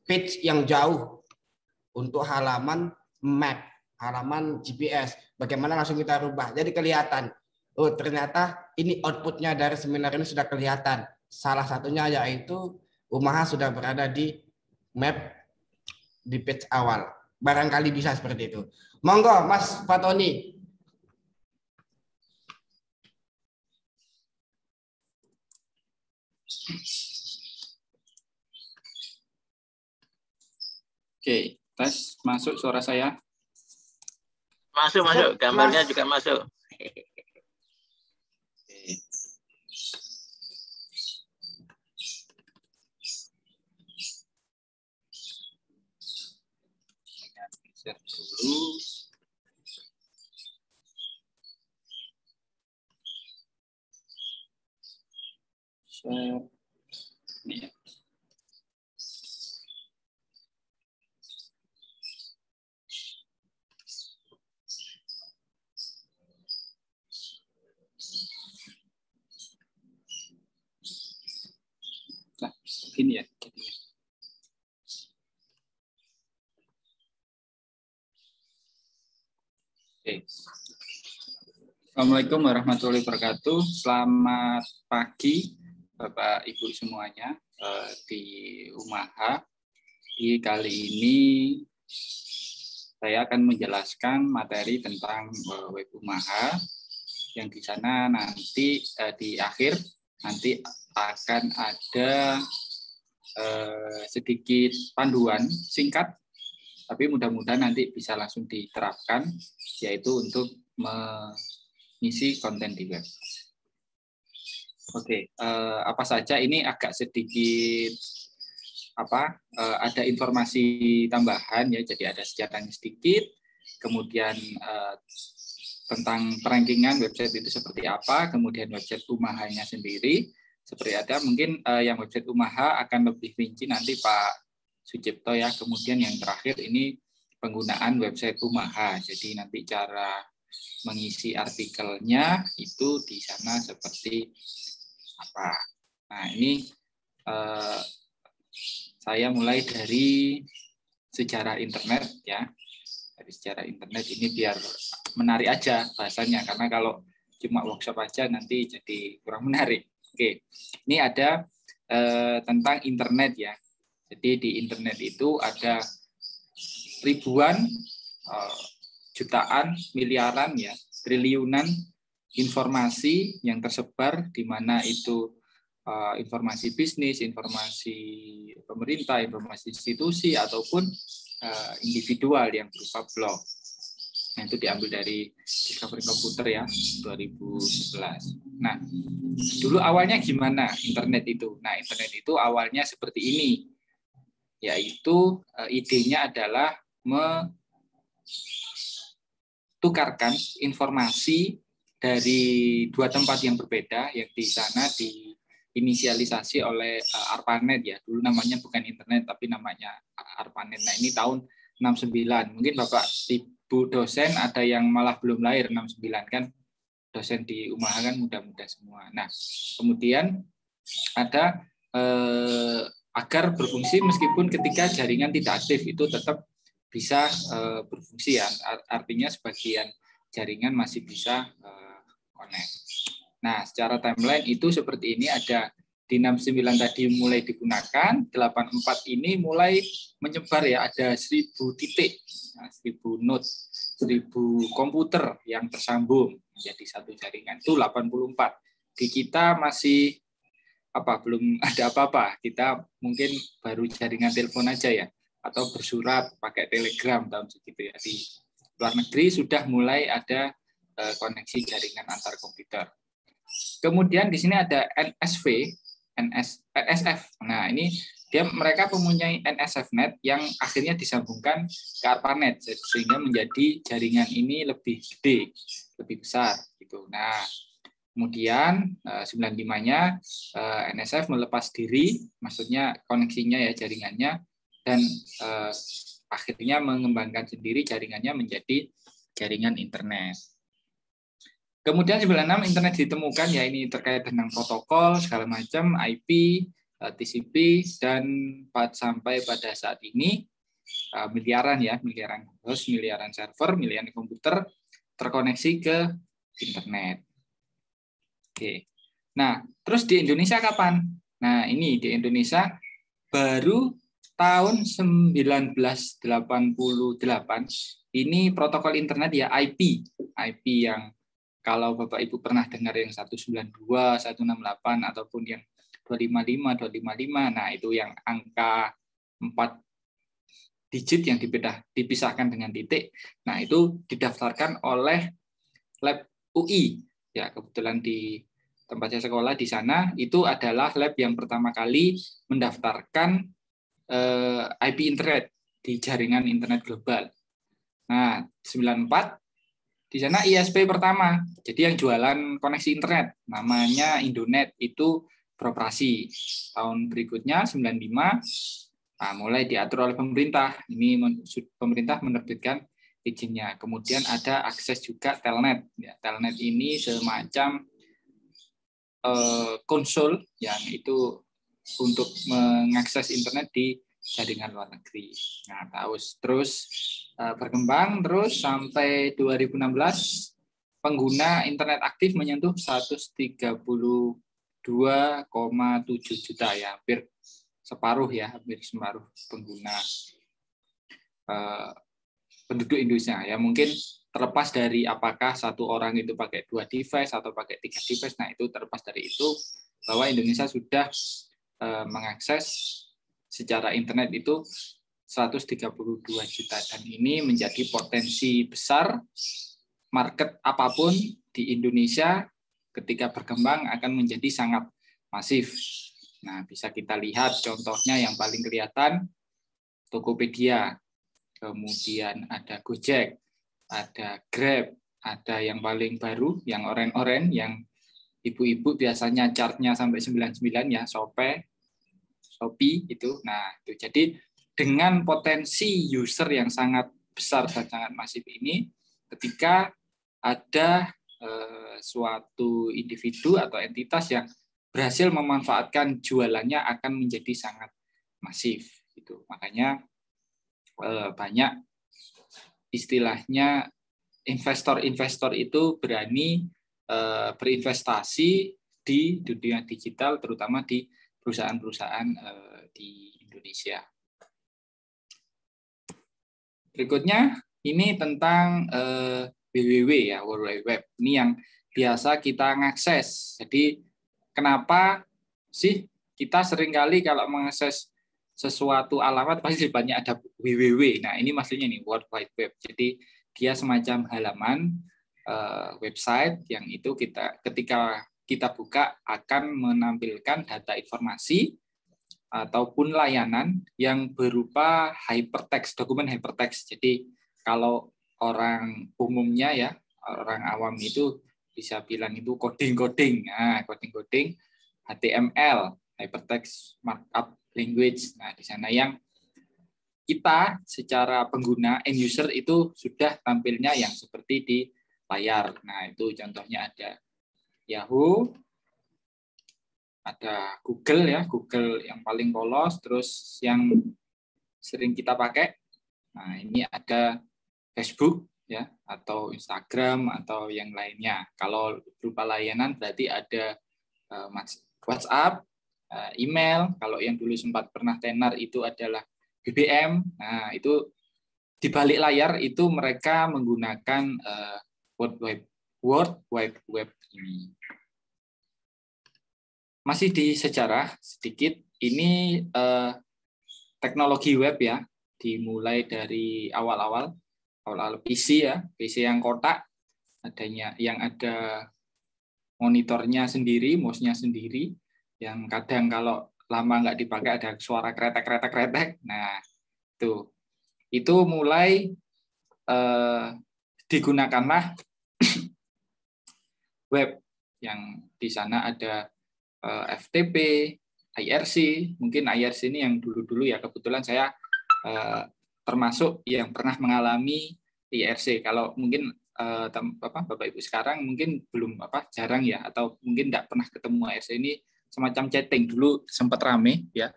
page yang jauh untuk halaman map, halaman GPS, bagaimana langsung kita rubah. Jadi kelihatan, oh ternyata ini outputnya dari seminar ini sudah kelihatan. Salah satunya yaitu Umaha sudah berada di map di page awal. Barangkali bisa seperti itu. Monggo Mas Fatoni.
Oke, tes masuk suara saya.
Masuk, gambarnya juga masuk.
Share dulu. Share. Ini ya. Nah, begini ya. Oke. Assalamualaikum warahmatullahi wabarakatuh. Selamat pagi Bapak Ibu semuanya di Umaha. Di kali ini saya akan menjelaskan materi tentang web Umaha yang di sana nanti di akhir nanti akan ada sedikit panduan singkat, tapi mudah-mudahan nanti bisa langsung diterapkan, yaitu untuk mengisi konten di web. Oke, apa saja ini agak sedikit ada informasi tambahan ya, jadi ada sejarahnya sedikit, kemudian tentang perankingan website itu seperti apa, kemudian website Umahanya sendiri seperti ada, mungkin yang website Umaha akan lebih rinci nanti Pak Sucipto ya, kemudian yang terakhir ini penggunaan website Umaha, jadi nanti cara mengisi artikelnya itu di sana seperti apa. Nah ini saya mulai dari sejarah internet ya. Dari sejarah internet ini biar menarik aja bahasanya, karena kalau cuma workshop aja nanti jadi kurang menarik. Oke, ini ada tentang internet ya. Jadi di internet itu ada ribuan, jutaan, miliaran ya, triliunan informasi yang tersebar, di mana itu informasi bisnis, informasi pemerintah, informasi institusi, ataupun individual yang berupa blog. Nah, itu diambil dari Discovery Computer ya, 2011. Nah, dulu awalnya gimana internet itu? Nah, internet itu awalnya seperti ini, yaitu idenya adalah tukarkan informasi dari dua tempat yang berbeda, yang di sana diinisialisasi oleh ARPANET ya. Dulu namanya bukan internet tapi namanya ARPANET. Nah, ini tahun 69. Mungkin Bapak Ibu dosen ada yang malah belum lahir 69 kan. Dosen di Umaha kan muda-muda semua. Nah, kemudian ada agar berfungsi meskipun ketika jaringan tidak aktif itu tetap bisa berfungsi ya. Artinya sebagian jaringan masih bisa connect. Nah, secara timeline itu seperti ini, ada di 69 tadi mulai digunakan, 84 ini mulai menyebar ya, ada 1000 titik, 1000 node, 1000 komputer yang tersambung menjadi satu jaringan. Itu 84. Di kita masih belum ada apa-apa. Kita mungkin baru jaringan telepon aja ya, atau bersurat pakai telegram tahun segitu ya. Di luar negeri sudah mulai ada koneksi jaringan antar komputer. Kemudian di sini ada NSF. Nah, ini mereka mempunyai NSFnet yang akhirnya disambungkan ke ARPANET sehingga menjadi jaringan ini lebih gede, lebih besar gitu. Nah, Kemudian 95-nya NSF melepas diri, maksudnya koneksinya ya, jaringannya, dan akhirnya mengembangkan sendiri jaringannya menjadi jaringan internet. Kemudian 96 internet ditemukan, ya ini terkait dengan protokol segala macam, IP, TCP, dan sampai pada saat ini miliaran host, miliaran server, miliaran komputer terkoneksi ke internet. Oke. Nah, terus di Indonesia kapan? Nah, ini di Indonesia baru tahun 1988 ini protokol internet ya IP yang kalau Bapak Ibu pernah dengar yang 192, 168 ataupun yang 255. Nah, itu yang angka 4 digit yang dipisahkan dengan titik. Nah, itu didaftarkan oleh lab UI. Ya, kebetulan di tempat saya sekolah di sana itu adalah lab yang pertama kali mendaftarkan IP internet di jaringan internet global. Nah, 94 di sana ISP pertama. Jadi yang jualan koneksi internet namanya Indonet itu beroperasi. Tahun berikutnya 95 mulai diatur oleh pemerintah. Ini pemerintah menerbitkan izinnya. Kemudian ada akses juga Telnet. Ya, Telnet ini semacam konsol yang itu untuk mengakses internet di jaringan luar negeri. Nah, terus berkembang terus sampai 2016 pengguna internet aktif menyentuh 132,7 juta ya, hampir separuh pengguna penduduk Indonesia ya. Mungkin terlepas dari apakah satu orang itu pakai 2 device atau pakai 3 device, nah itu terlepas dari itu bahwa Indonesia sudah mengakses secara internet itu 132 juta, dan ini menjadi potensi besar. Market apapun di Indonesia ketika berkembang akan menjadi sangat masif. Nah, bisa kita lihat contohnya yang paling kelihatan Tokopedia, kemudian ada Gojek, ada Grab, ada yang paling baru yang oren-oren yang ibu-ibu biasanya chartnya sampai 99 ya, Shopee itu. Nah, itu jadi dengan potensi user yang sangat besar dan sangat masif ini, ketika ada suatu individu atau entitas yang berhasil memanfaatkan jualannya akan menjadi sangat masif. Gitu. Makanya banyak istilahnya investor-investor itu berani berinvestasi di dunia digital, terutama di perusahaan-perusahaan di Indonesia. Berikutnya ini tentang WWW ya, World Wide Web. Ini yang biasa kita mengakses. Jadi kenapa sih kita seringkali kalau mengakses sesuatu alamat pasti banyak ada WWW. Nah, ini maksudnya nih World Wide Web. Jadi dia semacam halaman website yang itu ketika kita buka akan menampilkan data informasi ataupun layanan yang berupa hypertext, dokumen hypertext. Jadi kalau orang umumnya ya, orang awam itu bisa bilang itu coding-coding. Nah, coding-coding HTML, hypertext markup language. Nah, di sana yang kita secara pengguna end user itu sudah tampilnya yang seperti di layar. Nah, itu contohnya ada Yahoo, ada Google ya, Google yang paling polos, terus yang sering kita pakai. Nah, ini ada Facebook ya, atau Instagram atau yang lainnya. Kalau berupa layanan berarti ada WhatsApp, email. Kalau yang dulu sempat pernah tenar itu adalah BBM. Nah, itu di balik layar itu mereka menggunakan World Wide Web ini. Masih di sejarah sedikit, ini teknologi web ya, dimulai dari awal-awal PC ya, PC yang kotak, adanya yang ada monitornya sendiri, mouse-nya sendiri, yang kadang kalau lama nggak dipakai ada suara kretek. Nah, itu mulai digunakanlah web yang di sana ada FTP, IRC. Mungkin IRC ini yang dulu-dulu ya, kebetulan saya termasuk yang pernah mengalami IRC. Kalau mungkin Bapak Ibu sekarang mungkin belum jarang ya, atau mungkin tidak pernah ketemu IRC ini, semacam chatting. Dulu sempat rame ya.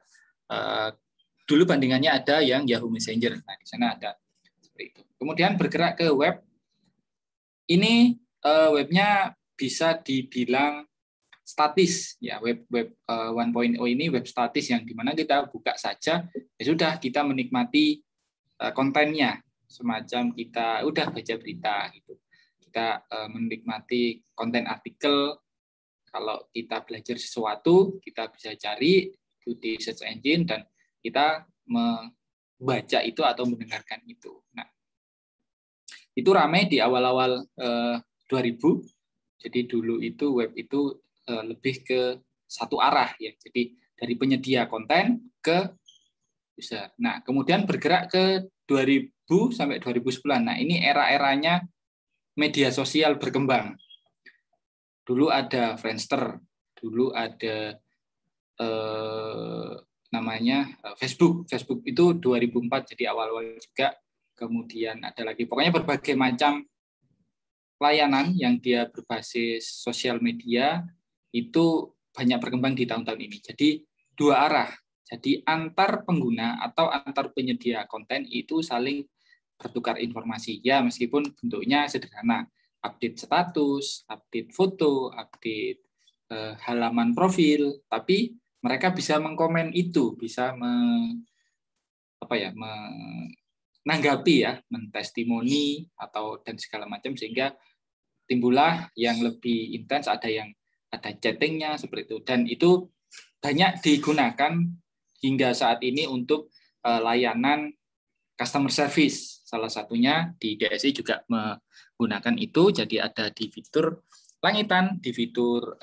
Dulu bandingannya ada yang Yahoo Messenger. Nah, di sana ada seperti itu. Kemudian bergerak ke web. Ini webnya bisa dibilang statis ya, web 1.0 ini web statis yang dimana kita buka saja ya sudah, kita menikmati kontennya, semacam kita udah baca berita gitu. Kita menikmati konten artikel. Kalau kita belajar sesuatu, kita bisa cari itu di search engine dan kita membaca itu atau mendengarkan itu. Nah, itu ramai di awal-awal 2000. Jadi dulu itu web itu lebih ke satu arah ya. Jadi dari penyedia konten ke user. Nah, kemudian bergerak ke 2000 sampai 2010. Nah, ini era-eranya media sosial berkembang. Dulu ada Friendster, dulu ada namanya Facebook. Facebook itu 2004, jadi awal-awal juga. Kemudian ada lagi, pokoknya berbagai macam layanan yang dia berbasis sosial media itu banyak berkembang di tahun-tahun ini. Jadi dua arah. Jadi antar pengguna atau antar penyedia konten itu saling bertukar informasi. Ya, meskipun bentuknya sederhana. Update status, update foto, update halaman profil, tapi mereka bisa mengkomen itu, bisa menanggapi ya, mentestimoni atau dan segala macam, sehingga timbullah yang lebih intens, ada chattingnya seperti itu, dan itu banyak digunakan hingga saat ini untuk layanan customer service. Salah satunya di DSI juga menggunakan itu. Jadi ada di fitur langitan, di fitur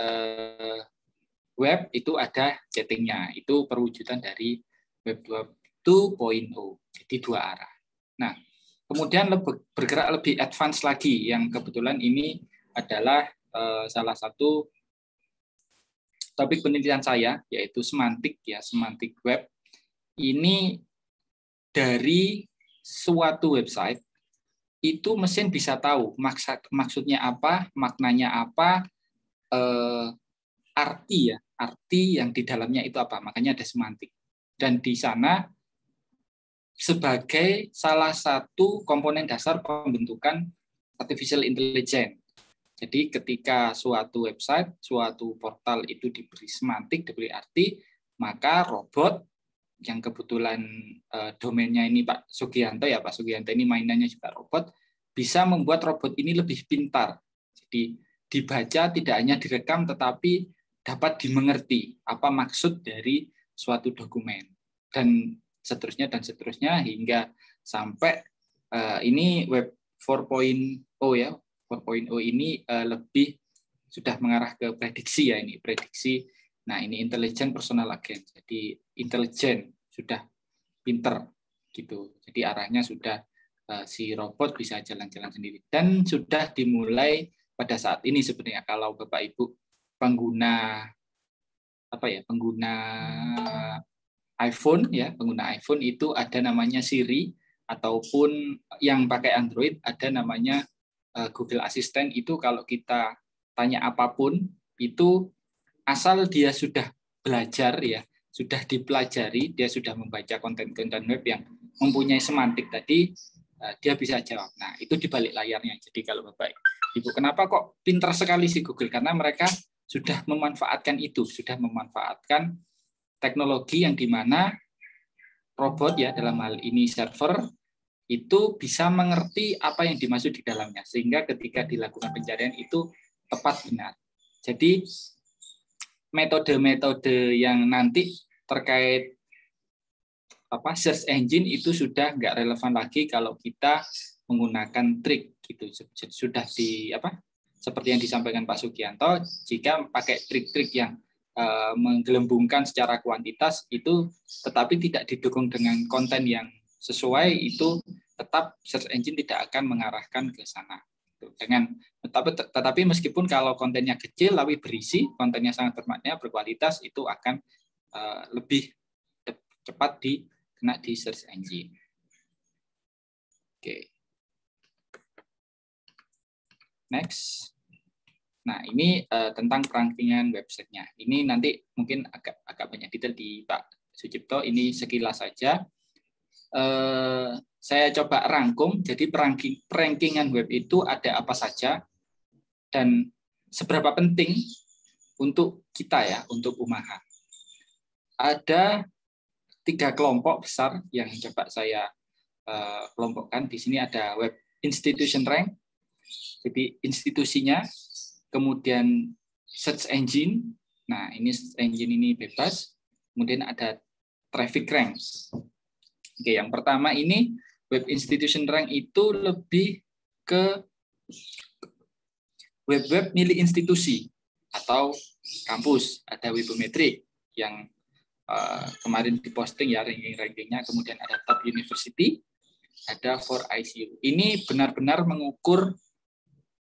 web itu ada chattingnya. Itu perwujudan dari web 2.0. Jadi dua arah. Nah, kemudian bergerak lebih advance lagi, yang kebetulan ini adalah salah satu topik penelitian saya, yaitu semantik ya, semantik web. Ini dari suatu website itu mesin bisa tahu maksudnya apa, maknanya apa, arti yang di dalamnya itu apa. Makanya ada semantik. Dan di sana sebagai salah satu komponen dasar pembentukan artificial intelligence. Jadi ketika suatu website, suatu portal itu diberi semantik, diberi arti, maka robot yang kebetulan domainnya ini Pak Sugianto ya, Pak Sugianto ini mainannya juga robot, bisa membuat robot ini lebih pintar. Jadi dibaca tidak hanya direkam, tetapi dapat dimengerti apa maksud dari suatu dokumen, dan seterusnya hingga sampai ini web 4.0 ya. 4.0 ini lebih sudah mengarah ke prediksi ya, ini prediksi. Nah, ini intelligent personal agent. Jadi intelijen, sudah pinter gitu. Jadi arahnya sudah si robot bisa jalan-jalan sendiri, dan sudah dimulai pada saat ini sebenarnya. Kalau Bapak Ibu pengguna iPhone ya, pengguna iPhone itu ada namanya Siri, ataupun yang pakai Android ada namanya Google Assistant. Itu kalau kita tanya apapun itu, asal dia sudah belajar ya, sudah dipelajari, dia sudah membaca konten-konten web yang mempunyai semantik tadi, dia bisa jawab. Nah, itu di balik layarnya. Jadi kalau Bapak Ibu, kenapa kok pintar sekali si Google? Karena mereka sudah memanfaatkan itu, sudah memanfaatkan teknologi yang dimana robot ya, dalam hal ini server, itu bisa mengerti apa yang dimaksud di dalamnya, sehingga ketika dilakukan pencarian itu tepat benar. Jadi metode-metode yang nanti terkait search engine itu sudah nggak relevan lagi kalau kita menggunakan trik gitu. Sudah seperti yang disampaikan Pak Sugianto, jika pakai trik-trik yang menggelembungkan secara kuantitas itu, tetapi tidak didukung dengan konten yang sesuai, itu tetap search engine tidak akan mengarahkan ke sana. Tetapi meskipun kalau kontennya kecil tapi berisi, kontennya sangat bermakna, berkualitas, itu akan lebih cepat kena di search engine. Oke. Next. Nah, ini tentang rankingan websitenya. Ini nanti mungkin agak banyak detail di Pak Sucipto. Ini sekilas saja. Saya coba rangkum. Jadi rankingan web itu ada apa saja dan seberapa penting untuk kita ya, untuk Umaha. Ada 3 kelompok besar yang coba saya kelompokkan. Di sini ada web institution rank. Jadi institusinya, kemudian search engine. Nah, ini search engine ini bebas. Kemudian ada traffic rank. Oke, yang pertama ini web institution rank itu lebih ke web-web milik institusi atau kampus. Ada Webometric yang kemarin diposting ya ranking-rankingnya. Kemudian ada Top University, ada For ICU. Ini benar-benar mengukur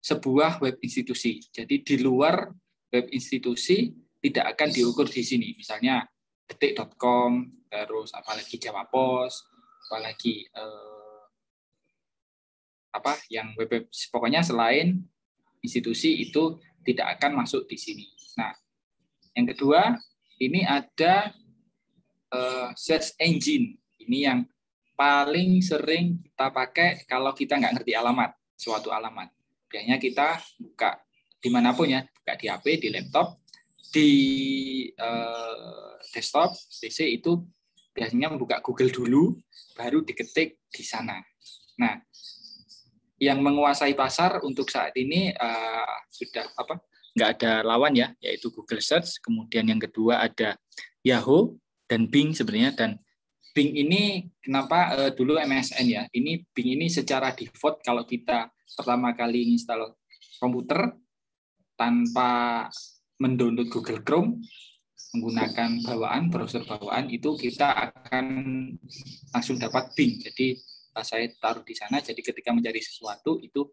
sebuah web institusi. Jadi di luar web institusi tidak akan diukur di sini. Misalnya detik.com, terus apalagi Jawa Pos, apalagi yang web pokoknya selain institusi itu tidak akan masuk di sini. Nah, yang kedua ini ada search engine. Ini yang paling sering kita pakai kalau kita nggak ngerti suatu alamat. Biasanya kita buka dimanapun ya, buka di HP, di laptop, di desktop, PC itu biasanya buka Google dulu, baru diketik di sana. Nah, yang menguasai pasar untuk saat ini sudah nggak ada lawan ya, yaitu Google Search. Kemudian yang kedua ada Yahoo dan Bing sebenarnya. Dan Bing ini kenapa dulu MSN ya? Ini Bing ini secara default kalau kita pertama kali install komputer tanpa mendownload Google Chrome menggunakan browser bawaan itu kita akan langsung dapat Bing. Jadi saya taruh di sana. Jadi ketika mencari sesuatu itu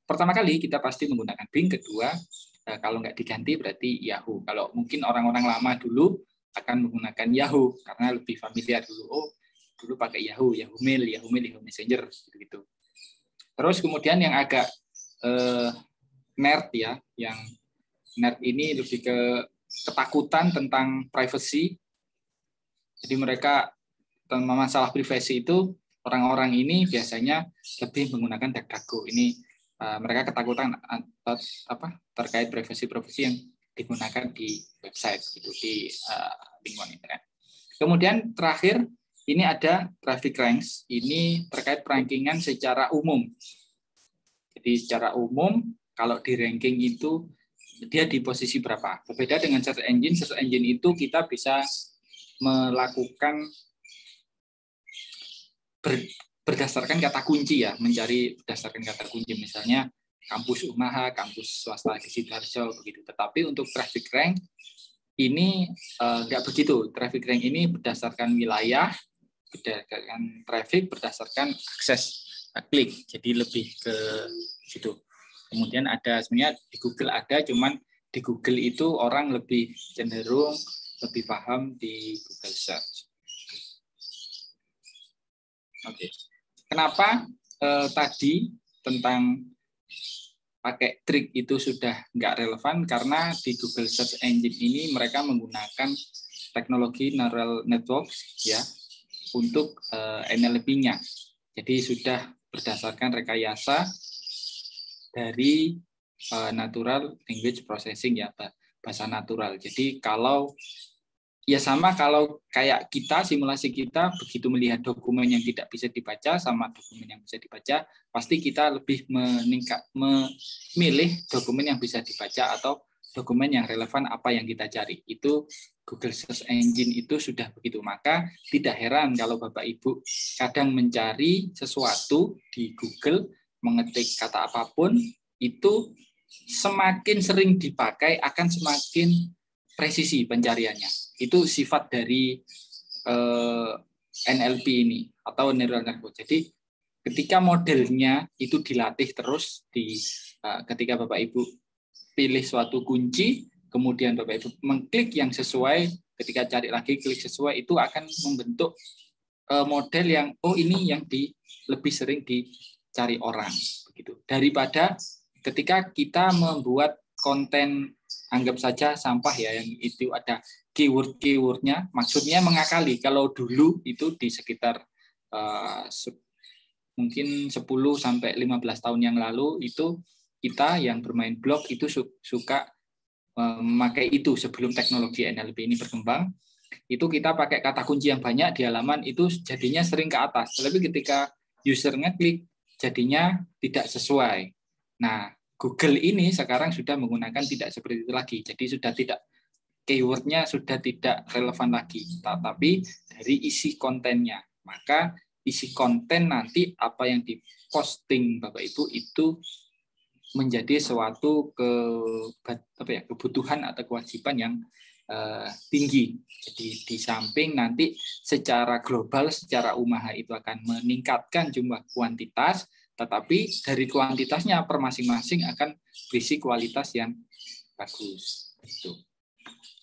pertama kali kita pasti menggunakan Bing. Kedua kalau nggak diganti berarti Yahoo. Kalau mungkin orang-orang lama dulu akan menggunakan Yahoo karena lebih familiar dulu. Oh, dulu pakai Yahoo Mail, Yahoo Messenger gitu. Terus kemudian yang agak nerd ya, yang nerd ini lebih ke ketakutan tentang privacy. Jadi mereka tentang masalah privasi itu orang-orang ini biasanya lebih menggunakan DuckDuckGo. Ini mereka ketakutan terkait privasi yang digunakan di website gitu, di lingkungan internet. Kemudian terakhir ini ada traffic ranks. Ini terkait rankingan secara umum. Jadi secara umum kalau di ranking itu dia di posisi berapa? Berbeda dengan search engine. Search engine itu kita bisa melakukan berdasarkan kata kunci ya, mencari berdasarkan kata kunci, misalnya kampus Umaha, kampus swasta di Sidoarjo begitu. Tetapi untuk traffic rank ini enggak begitu. Traffic rank ini berdasarkan wilayah, berdasarkan traffic, berdasarkan akses klik. Jadi lebih ke situ. Kemudian ada sebenarnya di Google ada, cuman di Google itu orang lebih cenderung lebih paham di Google Search. Oke. Kenapa tadi tentang pakai trik itu sudah nggak relevan? Karena di Google Search Engine ini mereka menggunakan teknologi neural network ya untuk NLP-nya. Jadi sudah berdasarkan rekayasa dari natural language processing ya, bahasa natural. Jadi kalau ya sama kalau kayak kita, simulasi kita begitu melihat dokumen yang tidak bisa dibaca sama dokumen yang bisa dibaca, pasti kita lebih memilih dokumen yang bisa dibaca atau dokumen yang relevan apa yang kita cari. Itu Google Search Engine itu sudah begitu. Maka tidak heran kalau Bapak Ibu kadang mencari sesuatu di Google, mengetik kata apapun, itu semakin sering dipakai akan semakin presisi pencariannya. Itu sifat dari NLP ini atau neural network. Jadi ketika modelnya itu dilatih terus ketika Bapak Ibu pilih suatu kunci, kemudian Bapak Ibu mengklik yang sesuai, ketika cari lagi klik sesuai, itu akan membentuk model yang ini yang lebih sering dicari orang begitu. Daripada ketika kita membuat konten anggap saja sampah ya, yang itu ada keyword-keywordnya, maksudnya mengakali. Kalau dulu itu di sekitar mungkin 10 sampai 15 tahun yang lalu itu kita yang bermain blog itu suka memakai itu sebelum teknologi NLP ini berkembang. Itu kita pakai kata kunci yang banyak di halaman itu jadinya sering ke atas. Tapi ketika user ngeklik jadinya tidak sesuai. Nah, Google ini sekarang sudah menggunakan tidak seperti itu lagi. Jadi sudah tidak, keywordnya sudah tidak relevan lagi, tapi dari isi kontennya. Maka isi konten nanti apa yang diposting Bapak Ibu itu menjadi suatu kebutuhan atau kewajiban yang tinggi. Jadi di samping nanti secara global, secara umaha itu akan meningkatkan jumlah kuantitas, tetapi dari kuantitasnya per masing-masing akan berisi kualitas yang bagus. Itu.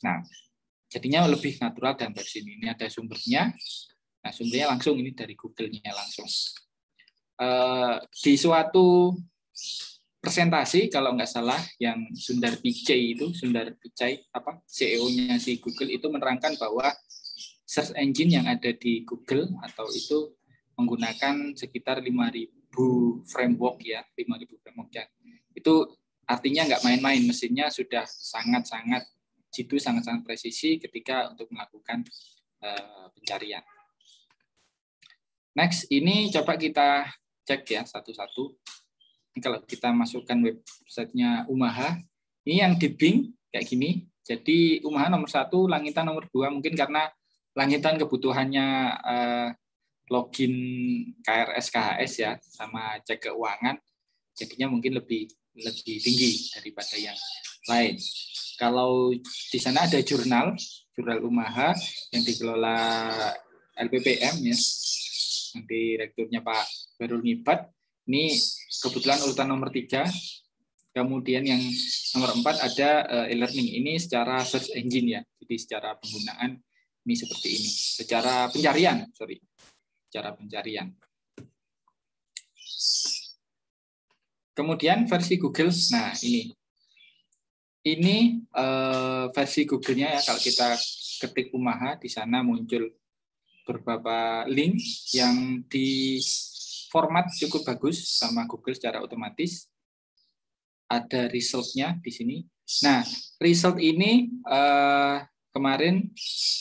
Nah, jadinya lebih natural dan versi ini ada sumbernya. Nah, sumbernya langsung ini dari Google-nya langsung. Di suatu presentasi kalau nggak salah yang Sundar Pichai CEO-nya si Google itu menerangkan bahwa search engine yang ada di Google atau itu menggunakan sekitar 5.000 framework ya, 5.000 framework ya. Itu artinya nggak main-main, mesinnya sudah sangat-sangat presisi ketika untuk melakukan pencarian. Next, ini coba kita cek ya satu-satu. Ini kalau kita masukkan websitenya Umaha, ini yang di Bing kayak gini. Jadi Umaha nomor 1, Langitan nomor 2, mungkin karena Langitan kebutuhannya login KRS KHS ya, sama cek keuangan, jadinya mungkin lebih tinggi daripada yang lain. Kalau di sana ada jurnal Umaha yang dikelola LPPM ya, yang direkturnya Pak Berul Ngibat. Ini kebetulan urutan nomor 3. Kemudian yang nomor 4 ada e-learning. Ini secara search engine ya, jadi secara penggunaan ini seperti ini. Secara pencarian. Kemudian versi Google. Nah, ini versi Google-nya ya, kalau kita ketik Umaha di sana muncul beberapa link yang di format cukup bagus sama Google secara otomatis. Ada result-nya di sini. Nah, result ini kemarin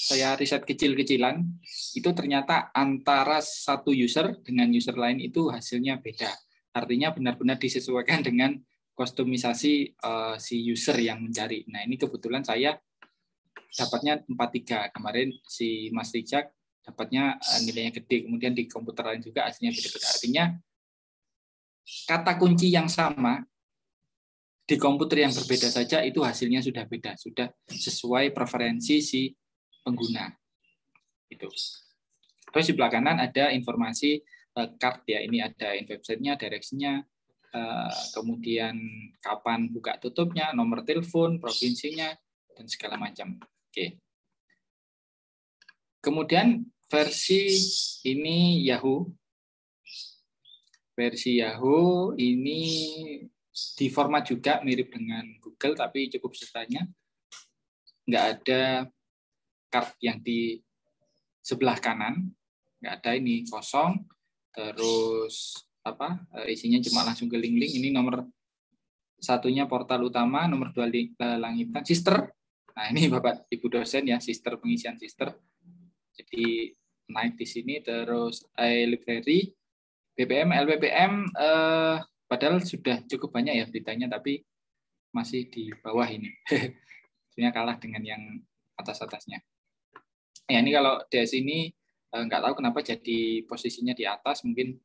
saya riset kecil-kecilan, itu ternyata antara satu user dengan user lain itu hasilnya beda. Artinya benar-benar disesuaikan dengan kustomisasi si user yang mencari. Nah, ini kebetulan saya dapatnya 43. Kemarin si Mas Richard dapatnya nilainya gede. Kemudian di komputer lain juga hasilnya beda-beda. Artinya kata kunci yang sama di komputer yang berbeda saja itu hasilnya sudah beda, sudah sesuai preferensi si pengguna. Itu. Terus di belakang kanan ada informasi card ya, ini ada website-nya, direction-nya, kemudian kapan buka tutupnya, nomor telepon, provinsinya, dan segala macam. Oke. Kemudian versi ini Yahoo. Versi Yahoo ini di format juga mirip dengan Google, tapi cukup sederhana. Nggak ada card yang di sebelah kanan, nggak ada, ini kosong. Terus isinya cuma langsung ke link-link. Ini nomor 1-nya portal utama, nomor 2 Langitan, sister. Nah, ini Bapak Ibu dosen ya, sister, pengisian sister. Jadi naik di sini. Terus library, BPM, LPPM, padahal sudah cukup banyak ya beritanya, tapi masih di bawah ini. Sebenarnya kalah dengan yang atas-atasnya. Ya, ini kalau DS ini nggak tahu kenapa jadi posisinya di atas, mungkin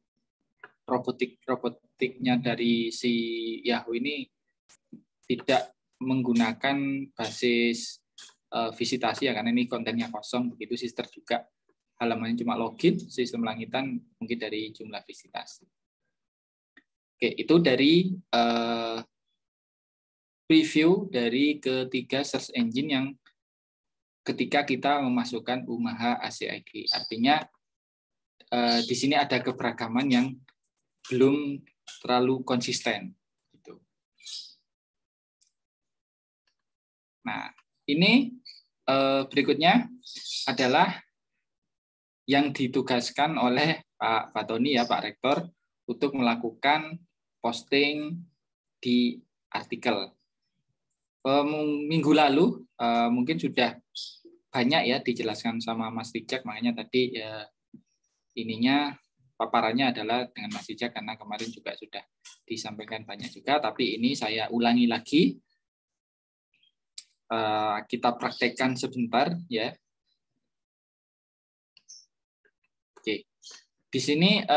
robotiknya dari si Yahoo ini tidak menggunakan basis visitasi ya, karena ini kontennya kosong, begitu sister juga. halamannya cuma login, sistem langitan mungkin dari jumlah visitasi. Oke, itu dari preview dari ketiga search engine yang ketika kita memasukkan Umaha ACID. Artinya di sini ada keberagaman yang belum terlalu konsisten. Gitu. Nah, ini berikutnya adalah yang ditugaskan oleh Pak Fatoni ya, Pak Rektor, untuk melakukan posting di artikel. Minggu lalu mungkin sudah banyak ya dijelaskan sama Mas Rijak, makanya tadi ya, ininya paparannya adalah dengan Mas Rijak karena kemarin juga sudah disampaikan banyak juga, tapi ini saya ulangi lagi. Kita praktekkan sebentar ya. Oke, di sini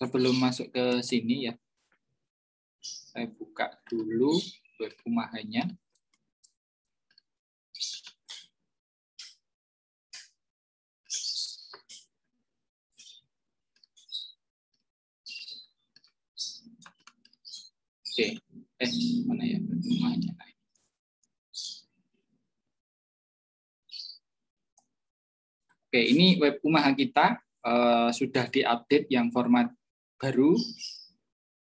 sebelum masuk ke sini ya, saya buka dulu web Umahanya. Oke, mana ya web Umahanya? Oke, ini web Umaha kita sudah diupdate yang format baru,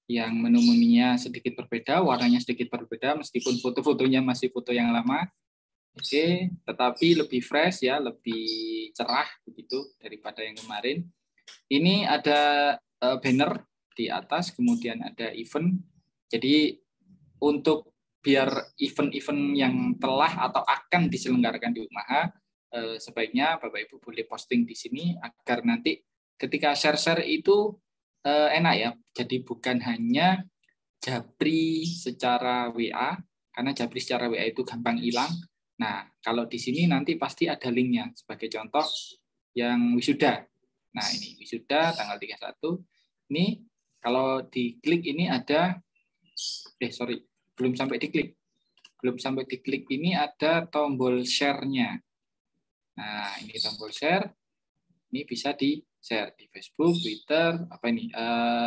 yang menu-menunya sedikit berbeda, warnanya sedikit berbeda, meskipun foto-fotonya masih foto yang lama. Oke, tetapi lebih fresh ya, lebih cerah begitu daripada yang kemarin. Ini ada banner di atas, kemudian ada event. Jadi untuk biar event-event yang telah atau akan diselenggarakan di Umaha, sebaiknya Bapak Ibu boleh posting di sini agar nanti ketika share-share itu enak ya. Jadi bukan hanya japri secara WA, karena japri secara WA itu gampang hilang. Nah, kalau di sini nanti pasti ada linknya. Sebagai contoh yang wisuda. Nah, ini wisuda tanggal 31. Ini kalau diklik ini ada belum sampai diklik. Belum sampai diklik ini ada tombol share-nya. Nah, ini tombol share. Ini bisa di-share di Facebook, Twitter,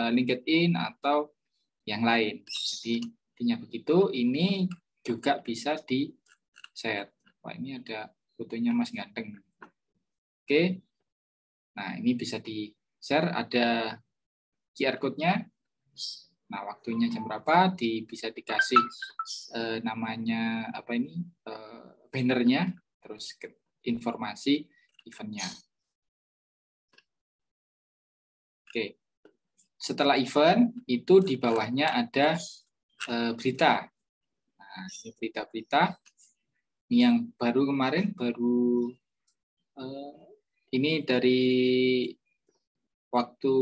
LinkedIn atau yang lain. Jadi intinya begitu. Ini juga bisa di-share. Wah, ini ada fotonya Mas Ganteng. Oke. Nah, ini bisa di-share. Ada QR code-nya. Nah, waktunya jam berapa? Bisa dikasih namanya bannernya, terus informasi eventnya. Oke. Setelah event itu di bawahnya ada berita. Nah, ini berita-berita. Ini yang baru kemarin, ini dari waktu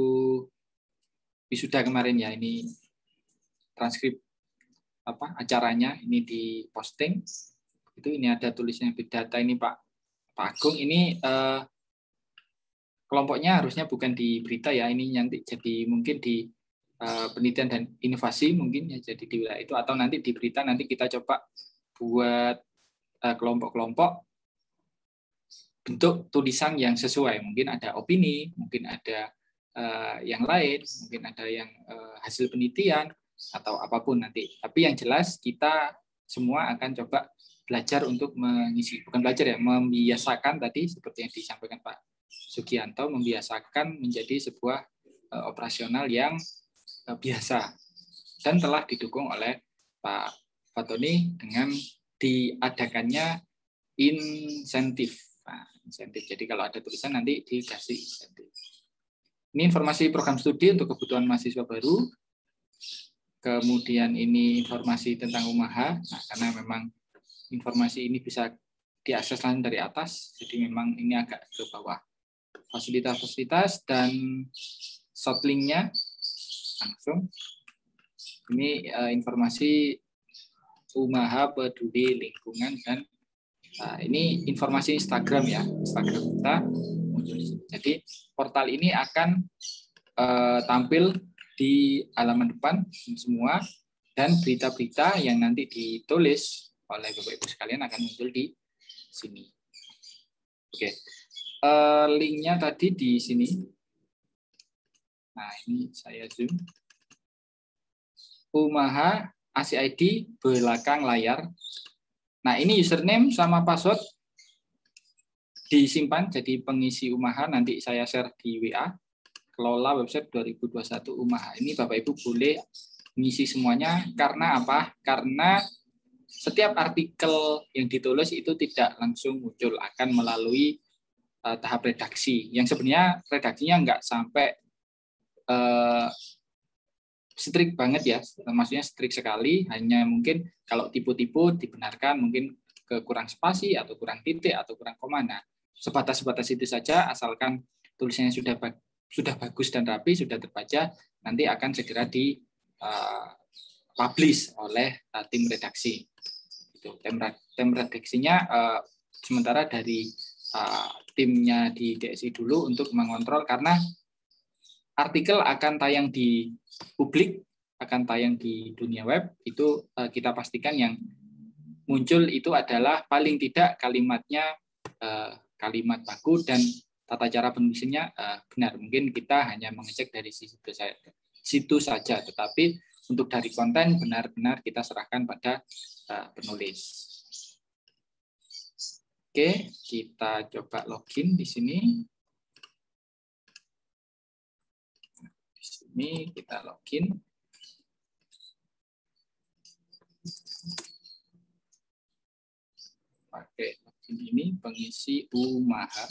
wisuda kemarin ya. Ini transkrip acaranya ini diposting. Itu ini ada tulisnya big data ini Pak Agung. Ini kelompoknya harusnya bukan di berita ya, ini nanti jadi mungkin di penelitian dan inovasi mungkin ya, jadi di wilayah itu, atau nanti di berita nanti kita coba buat kelompok-kelompok bentuk tulisan yang sesuai, mungkin ada opini, mungkin ada yang lain, mungkin ada yang hasil penelitian atau apapun nanti. Tapi yang jelas kita semua akan coba belajar untuk mengisi, bukan belajar ya, membiasakan tadi seperti yang disampaikan Pak Sugianto, membiasakan menjadi sebuah operasional yang biasa dan telah didukung oleh Pak Fatoni dengan diadakannya insentif. Nah, insentif. Jadi kalau ada tulisan nanti dikasih insentif. Ini informasi program studi untuk kebutuhan mahasiswa baru. Kemudian ini informasi tentang Umaha. Nah, karena memang informasi ini bisa diakses langsung dari atas, jadi memang ini agak ke bawah. Fasilitas-fasilitas dan short link-nya langsung. Ini informasi Umaha Peduli Lingkungan dan ini informasi Instagram ya, Instagram kita muncul di sini. Jadi portal ini akan tampil di halaman depan semua, dan berita-berita yang nanti ditulis oleh Bapak Ibu sekalian akan muncul di sini. Oke. linknya tadi di sini. Nah, ini saya zoom. Umaha ACID belakang layar. Nah, ini username sama password disimpan jadi pengisi Umaha, nanti saya share di WA. Kelola website 2021 Umaha. Ini Bapak Ibu boleh mengisi semuanya. Karena apa? Karena setiap artikel yang ditulis itu tidak langsung muncul, akan melalui tahap redaksi. Yang sebenarnya redaksinya nggak sampai strict banget ya, maksudnya strict sekali, hanya mungkin kalau tipu-tipu dibenarkan, mungkin kurang spasi atau kurang titik atau kurang koma. Nah, sebatas itu saja, asalkan tulisannya sudah bagus dan rapi, sudah terbaca, nanti akan segera di publish oleh tim redaksi. Itu tim redaksinya sementara dari timnya di DSI dulu untuk mengontrol, karena artikel akan tayang di publik, akan tayang di dunia web, itu kita pastikan yang muncul itu adalah paling tidak kalimatnya kalimat baku dan tata cara penulisannya benar. Mungkin kita hanya mengecek dari situ saja, tetapi untuk dari konten benar-benar kita serahkan pada penulis. Oke, kita coba login di sini. Ini kita login. Pakai login ini, pengisi Umaha.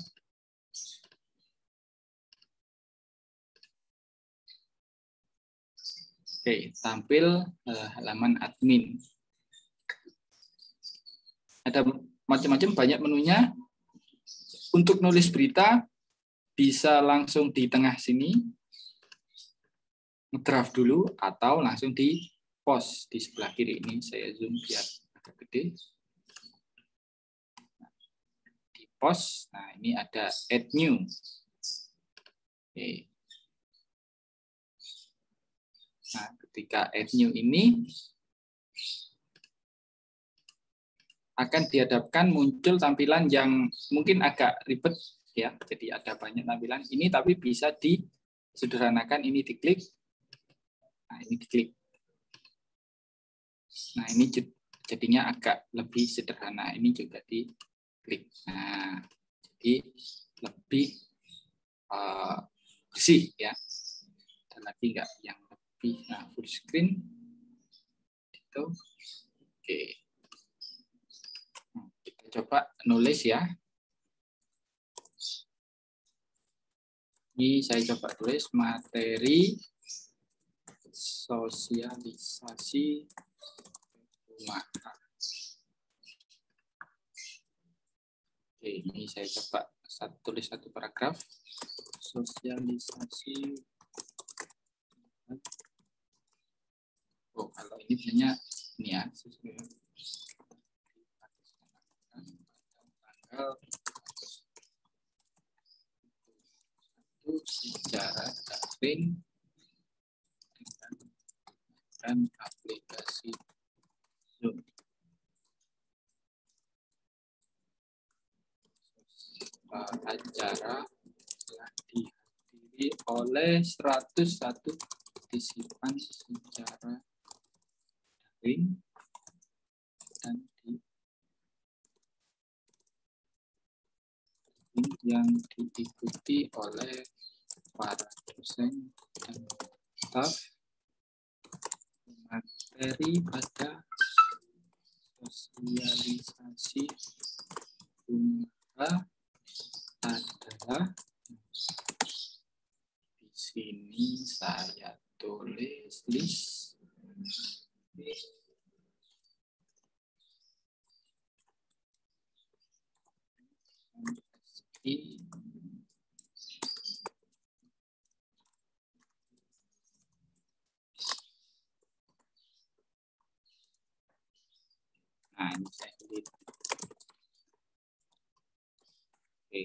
Oke, tampil halaman admin. Ada macam-macam, banyak menunya. Untuk nulis berita bisa langsung di tengah sini, ngedraft dulu, atau langsung di post di sebelah kiri. Ini saya zoom biar agak gede. Di post, nah ini ada add new. Oke. Nah, ketika add new ini akan dihadapkan muncul tampilan yang mungkin agak ribet ya. Jadi ada banyak tampilan ini, tapi bisa disederhanakan. Ini diklik. Nah, ini diklik. Nah, ini jadinya agak lebih sederhana. Ini juga diklik. Nah, jadi lebih bersih ya. Dan lagi enggak yang lebih full screen. Gitu. Oke. Kita coba nulis ya. Ini saya coba tulis materi sosialisasi Umaha. Oke, ini saya coba tulis satu paragraf. Sosialisasi. Oh, kalau ini biasanya ini ya. Tanggal secara daring dan aplikasi Zoom. Acara telah dihadiri oleh 101 partisipan secara daring dan yang diikuti oleh para dosen dan staf. Materi pada sosialisasi Umaha adalah, di sini saya tulis list nah, ini saya tulis. Oke.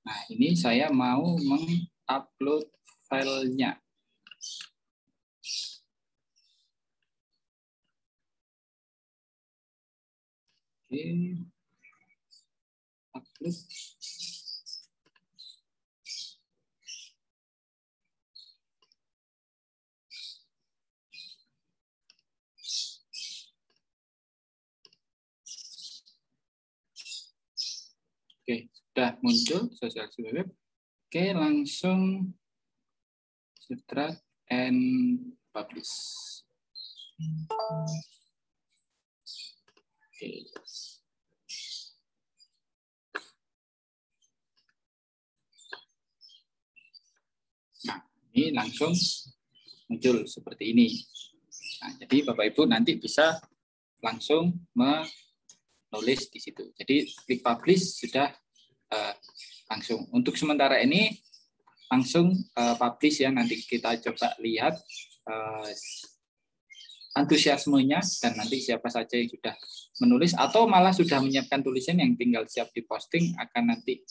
Nah, ini saya mau mengupload filenya. Oke. Oke, sudah muncul sosialisasi web. Oke, langsung subtract and publish. Oke. Nah, ini langsung muncul seperti ini. Nah, jadi Bapak Ibu nanti bisa langsung menulis di situ. Jadi klik publish sudah langsung. Untuk sementara ini langsung publish ya. Nanti kita coba lihat antusiasmenya dan nanti siapa saja yang sudah menulis atau malah sudah menyiapkan tulisan yang tinggal siap diposting akan nanti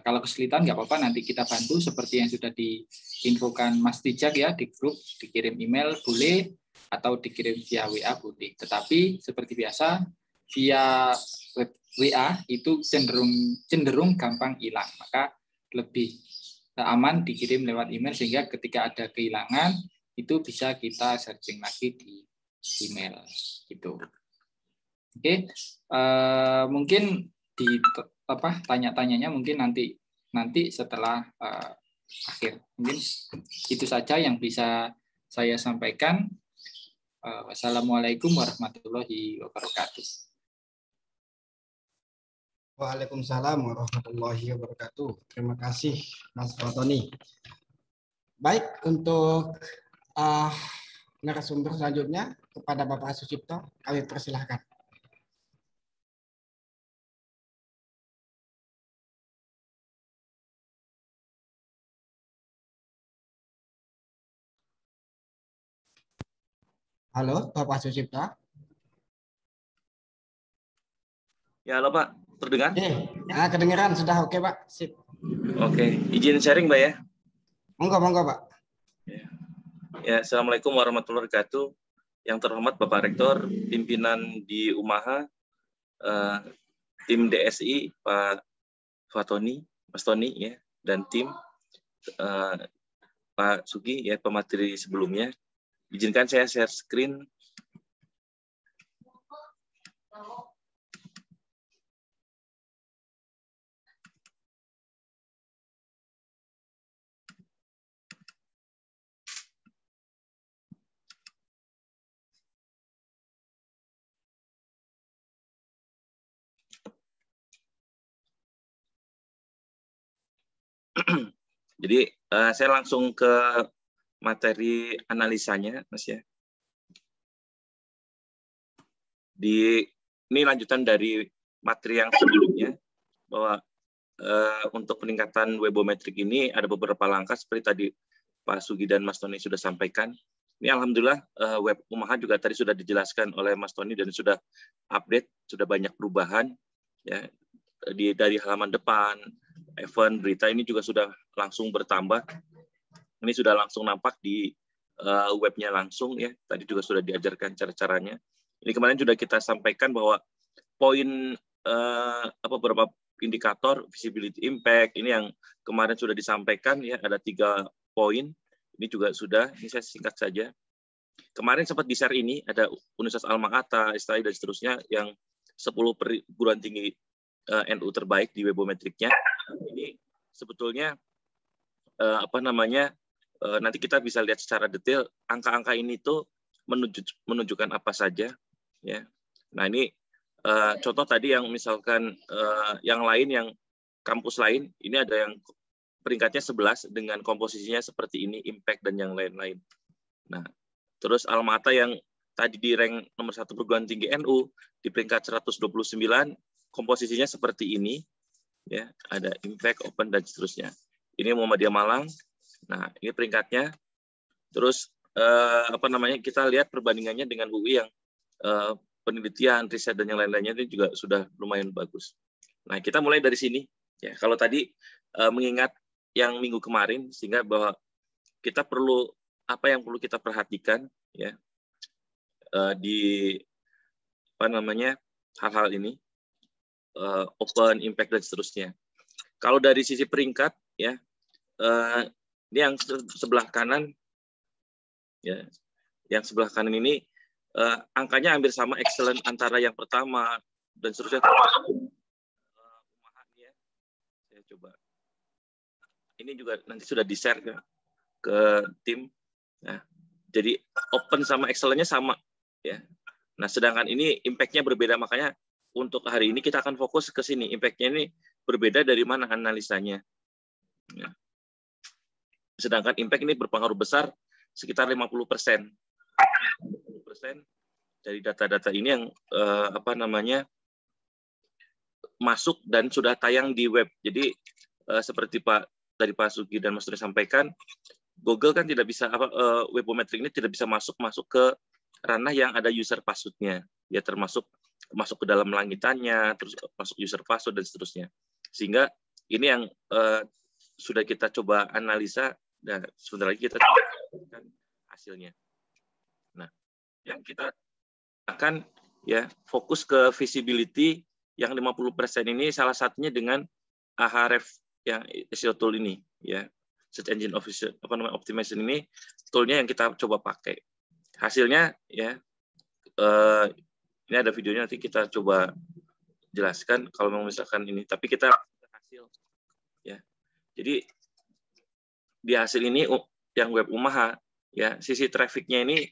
kalau kesulitan nggak apa-apa, nanti kita bantu seperti yang sudah diinfokan Mas Tijak ya di grup, dikirim email boleh atau dikirim via WA boleh. Tetapi seperti biasa via WA itu cenderung gampang hilang, maka lebih aman dikirim lewat email sehingga ketika ada kehilangan itu bisa kita searching lagi di email gitu. Oke, mungkin di tanya-tanyanya mungkin nanti setelah akhir. Mungkin itu saja yang bisa saya sampaikan. Wassalamualaikum warahmatullahi wabarakatuh.
Waalaikumsalam warahmatullahi wabarakatuh. Terima kasih Mas Fatoni. Baik, untuk narasumber selanjutnya kepada Bapak Sucipto, kami persilahkan. Halo, Bapak Sucipto.
Ya, halo Pak. Terdengar?
Kedengeran sudah oke Pak. Sip.
Oke, izin sharing Mbak ya.
Monggo Pak.
Ya, Assalamualaikum warahmatullahi wabarakatuh. Yang terhormat Bapak Rektor, pimpinan di UMAHA, tim DSI, Pak Fatoni, Mas Toni ya, dan tim Pak Sugi ya, pemateri sebelumnya. Izinkan saya share screen. Jadi saya langsung ke materi analisanya, Mas ya. Ini lanjutan dari materi yang sebelumnya, bahwa untuk peningkatan webometrik ini ada beberapa langkah seperti tadi Pak Sugi dan Mas Toni sudah sampaikan. Ini alhamdulillah web UMAHA juga tadi sudah dijelaskan oleh Mas Toni dan sudah update, sudah banyak perubahan ya. Dari halaman depan, event, berita ini juga sudah langsung bertambah. Ini sudah langsung nampak di webnya langsung ya. Tadi juga sudah diajarkan cara-caranya. Ini kemarin sudah kita sampaikan bahwa poin beberapa indikator visibility impact ini yang kemarin sudah disampaikan ya, ada 3 poin. Ini juga sudah, ini saya singkat saja. Kemarin sempat di-share ini ada Universitas Alma-Ata, ISTAI dan seterusnya yang 10 perguruan tinggi NU terbaik di webometriknya. Ini sebetulnya nanti kita bisa lihat secara detail angka-angka ini tuh menunjukkan apa saja ya. Nah, ini contoh tadi yang misalkan yang lain, yang kampus lain, ini ada yang peringkatnya 11 dengan komposisinya seperti ini, impact dan yang lain-lain. Nah, terus Alma-Ata yang tadi di rank nomor 1 perguruan tinggi NU di peringkat 129, komposisinya seperti ini, ya, ada impact, open dan seterusnya. Ini Muhammadiyah Malang. Nah, ini peringkatnya. Terus kita lihat perbandingannya dengan UI yang penelitian, riset dan yang lain-lainnya ini juga sudah lumayan bagus. Nah, kita mulai dari sini. Ya, kalau tadi mengingat yang minggu kemarin, sehingga bahwa kita perlu apa yang perlu kita perhatikan, ya, di hal-hal ini. open, impact dan seterusnya. Kalau dari sisi peringkat ya, ini yang sebelah kanan ya, yang sebelah kanan ini angkanya hampir sama, excellent antara yang pertama dan seterusnya. Saya coba. Ini juga nanti sudah di-share ke tim. Nah, jadi open sama excellent-nya sama ya. Nah, sedangkan ini impact-nya berbeda, makanya untuk hari ini kita akan fokus ke sini. Impact-nya ini berbeda dari mana analisanya. Ya. Sedangkan impact ini berpengaruh besar sekitar 50%. 50% dari data-data ini yang masuk dan sudah tayang di web. Jadi seperti Pak Sugi dan Mas Tony sampaikan, Google kan tidak bisa webometrik ini tidak bisa masuk ke ranah yang ada user password-nya. Ya termasuk masuk ke dalam langitannya, terus masuk user password dan seterusnya. Sehingga ini yang sudah kita coba analisa dan sebentar lagi kita akan hasilnya. Nah, yang kita akan ya fokus ke visibility yang 50% ini salah satunya dengan Ahref yang SEO tool ini ya. Search Engine Optimization ini toolnya yang kita coba pakai. Hasilnya ya ini ada videonya, nanti kita coba jelaskan kalau mau misalkan ini. Tapi kita hasil ya. Jadi di hasil ini yang web Umaha ya, sisi trafficnya ini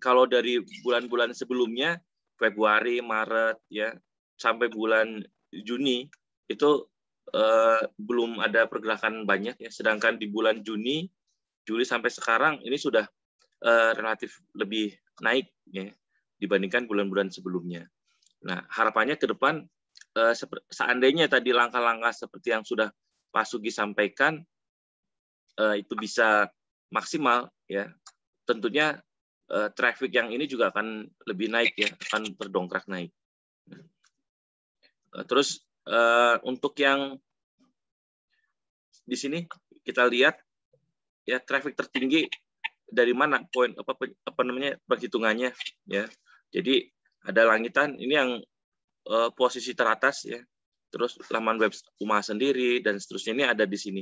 kalau dari bulan-bulan sebelumnya Februari, Maret ya sampai bulan Juni itu belum ada pergerakan banyak ya. Sedangkan di bulan Juni, Juli sampai sekarang ini sudah relatif lebih naik ya dibandingkan bulan-bulan sebelumnya. Nah, harapannya ke depan seandainya tadi langkah-langkah seperti yang sudah Pak Sugi sampaikan itu bisa maksimal ya. Tentunya traffic yang ini juga akan lebih naik ya, akan berdongkrak naik. Terus untuk yang di sini kita lihat ya traffic tertinggi dari mana poin perhitungannya ya. Jadi ada langitan ini yang posisi teratas ya. Terus laman web Umaha sendiri dan seterusnya ini ada di sini.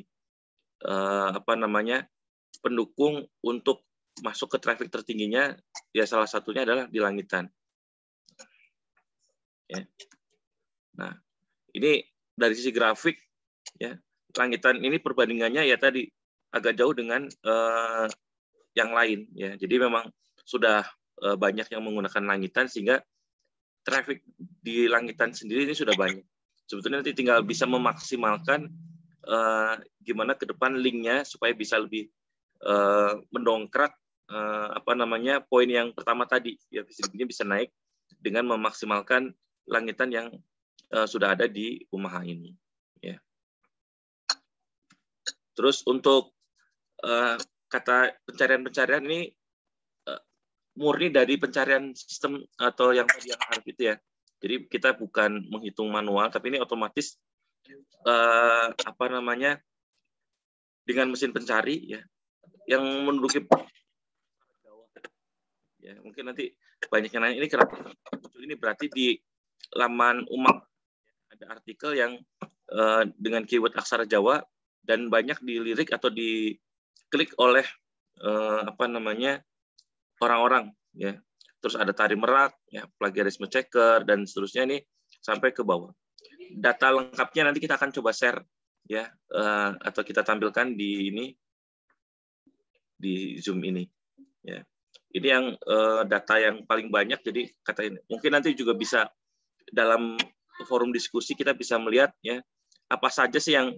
Pendukung untuk masuk ke traffic tertingginya ya salah satunya adalah di langitan. Ya. Nah, ini dari sisi grafik ya, langitan ini perbandingannya ya tadi agak jauh dengan yang lain ya. Jadi memang sudah banyak yang menggunakan langitan sehingga traffic di langitan sendiri ini sudah banyak. Sebetulnya nanti tinggal bisa memaksimalkan gimana ke depan linknya supaya bisa lebih mendongkrak poin yang pertama tadi ya, visibility bisa naik dengan memaksimalkan langitan yang sudah ada di Umaha ini ya. Terus untuk kata pencarian ini murni dari pencarian sistem atau yang tadi yang Arif itu ya. Jadi kita bukan menghitung manual, tapi ini otomatis dengan mesin pencari ya yang menduduki ya. Mungkin nanti banyak yang nanya ini kenapa muncul ini, berarti di laman Umaha ada artikel yang dengan keyword aksara Jawa dan banyak dilirik atau diklik oleh orang-orang ya. Terus ada tari merak ya, plagiarisme checker dan seterusnya ini sampai ke bawah. Data lengkapnya nanti kita akan coba share ya, atau kita tampilkan di Zoom ini ya. Ini yang data yang paling banyak, jadi katanya mungkin nanti juga bisa dalam forum diskusi kita bisa melihat ya apa saja sih yang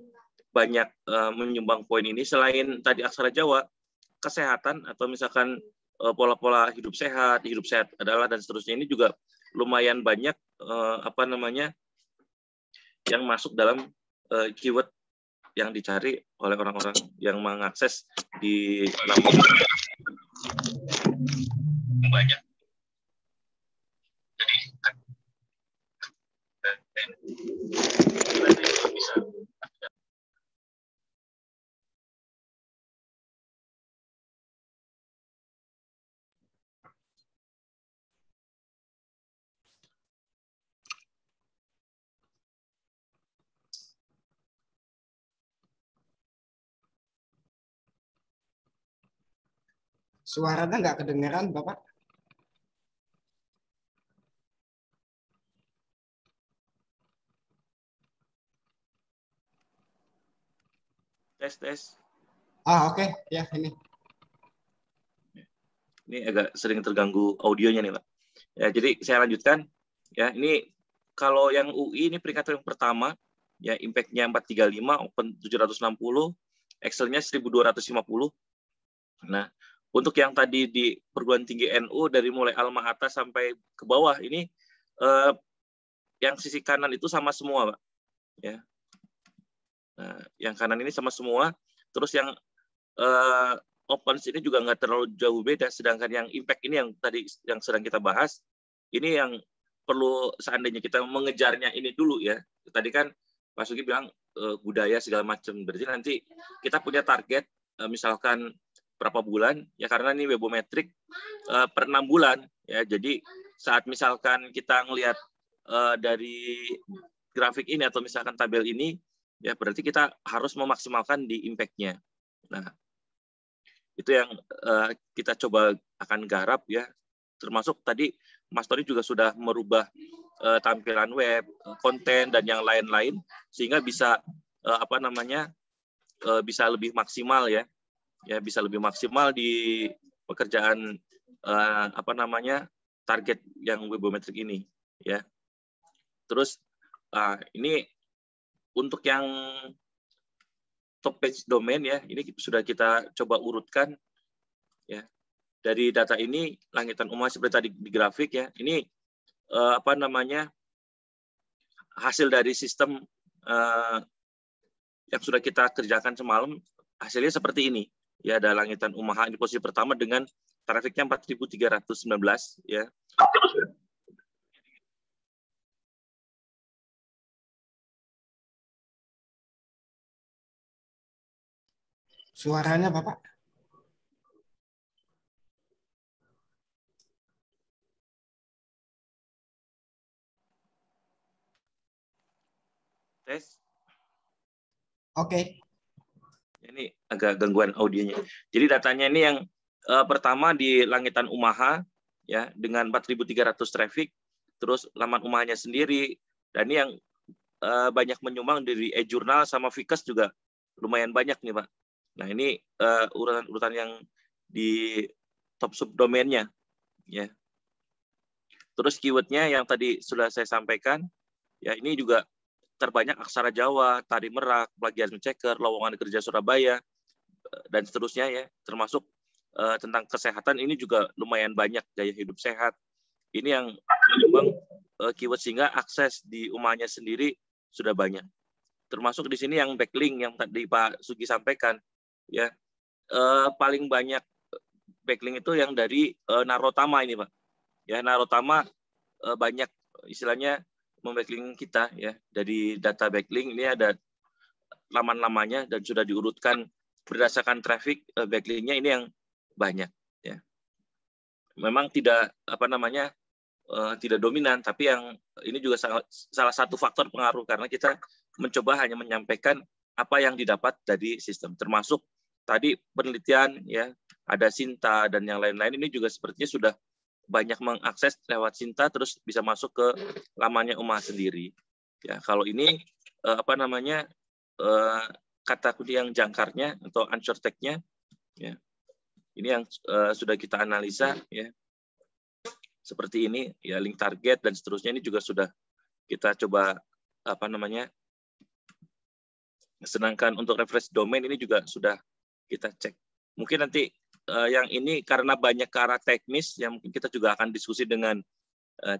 banyak menyumbang poin ini selain tadi aksara Jawa, kesehatan atau misalkan pola-pola hidup sehat adalah dan seterusnya ini juga lumayan banyak yang masuk dalam keyword yang dicari oleh orang-orang yang mengakses di laman banyak. Jadi bisa
Suaranya nggak kedengeran, Bapak.
Tes.
Oke. Ya, ini.
Ini agak sering terganggu audionya nih, Pak. Ya, jadi saya lanjutkan. Ya, ini kalau yang UI ini peringkat yang pertama, ya impact-nya 435, Open 760, Excel-nya 1250. Nah, untuk yang tadi di perguruan tinggi NU dari mulai Alma-Ata sampai ke bawah ini yang sisi kanan itu sama semua, Pak. Ya. Nah, yang kanan ini sama semua. Terus yang Opens ini juga nggak terlalu jauh beda, sedangkan yang impact ini yang tadi yang sedang kita bahas, ini yang perlu seandainya kita mengejarnya ini dulu ya. Tadi kan Pak Sugi bilang budaya segala macam, berarti nanti kita punya target misalkan berapa bulan ya, karena ini webometrik per 6 bulan ya. Jadi saat misalkan kita ngelihat dari grafik ini atau misalkan tabel ini ya, berarti kita harus memaksimalkan di impact-nya. Nah, itu yang kita coba akan garap ya, termasuk tadi Mas Tony juga sudah merubah tampilan web, konten dan yang lain-lain sehingga bisa bisa lebih maksimal ya bisa lebih maksimal di pekerjaan target yang webometrik ini ya. Terus ini untuk yang top page domain ya, ini sudah kita coba urutkan ya. Dari data ini langitan umat seperti tadi di grafik ya, ini hasil dari sistem yang sudah kita kerjakan semalam, hasilnya seperti ini ya. Ada langitan Umaha di posisi pertama dengan trafiknya 4.319 ya.
Suaranya Bapak.
Tes.
Oke.
Ini agak gangguan audionya. Jadi datanya ini yang pertama di langitan Umaha ya dengan 4.300 traffic, terus laman Umahanya sendiri, dan ini yang banyak menyumbang dari e-jurnal sama Vikas juga lumayan banyak nih Pak. Nah ini urutan-urutan yang di top subdomainnya ya. Terus keywordnya yang tadi sudah saya sampaikan ya, ini juga terbanyak aksara Jawa, tari merak, plagiarisme ceker, lowongan kerja Surabaya dan seterusnya ya. Termasuk tentang kesehatan ini juga lumayan banyak, gaya hidup sehat. Ini yang menyumbang keyword sehingga akses di Umahnya sendiri sudah banyak. Termasuk di sini yang backlink yang tadi Pak Sugi sampaikan ya, paling banyak backlink itu yang dari Narotama ini Pak. Ya Narotama banyak istilahnya membacklink kita ya. Dari data backlink ini ada laman-lamanya dan sudah diurutkan berdasarkan traffic backlinknya ini yang banyak ya. Memang tidak tidak dominan, tapi yang ini juga salah satu faktor pengaruh karena kita mencoba hanya menyampaikan apa yang didapat dari sistem, termasuk tadi penelitian ya, ada Sinta dan yang lain-lain ini juga sepertinya sudah banyak mengakses lewat Sinta terus bisa masuk ke lamannya Umah sendiri. Ya, kalau ini kata kunci yang jangkarnya atau answer tag-nya ya. Ini yang sudah kita analisa ya. Seperti ini ya, link target dan seterusnya ini juga sudah kita coba sedangkan untuk reference domain ini juga sudah kita cek. Mungkin nanti yang ini karena banyak ke arah teknis yang mungkin kita juga akan diskusi dengan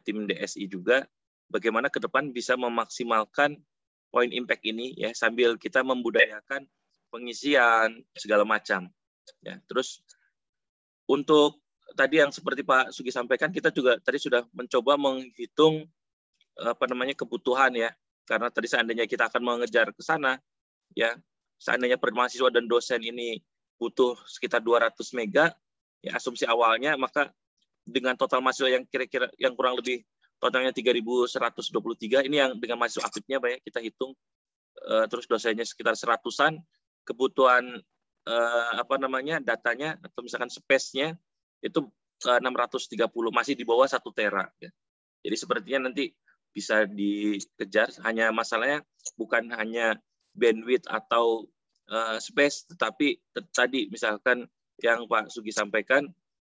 tim DSI juga bagaimana ke depan bisa memaksimalkan poin impact ini ya, sambil kita membudayakan pengisian segala macam ya. Terus untuk tadi yang seperti Pak Sugi sampaikan, kita juga tadi sudah mencoba menghitung kebutuhan ya, karena tadi seandainya kita akan mengejar ke sana ya, seandainya per mahasiswa dan dosen ini butuh sekitar 200 mega ya asumsi awalnya, maka dengan total mahasiswa yang kira-kira yang kurang lebih totalnya 3.123 ini yang dengan mahasiswa aktifnya Pak ya, kita hitung terus dosennya sekitar 100-an, kebutuhan datanya atau misalkan space-nya itu 630, masih di bawah 1 tera. Ya. Jadi sepertinya nanti bisa dikejar. Hanya masalahnya bukan hanya bandwidth atau space, tetapi tadi misalkan yang Pak Sugi sampaikan,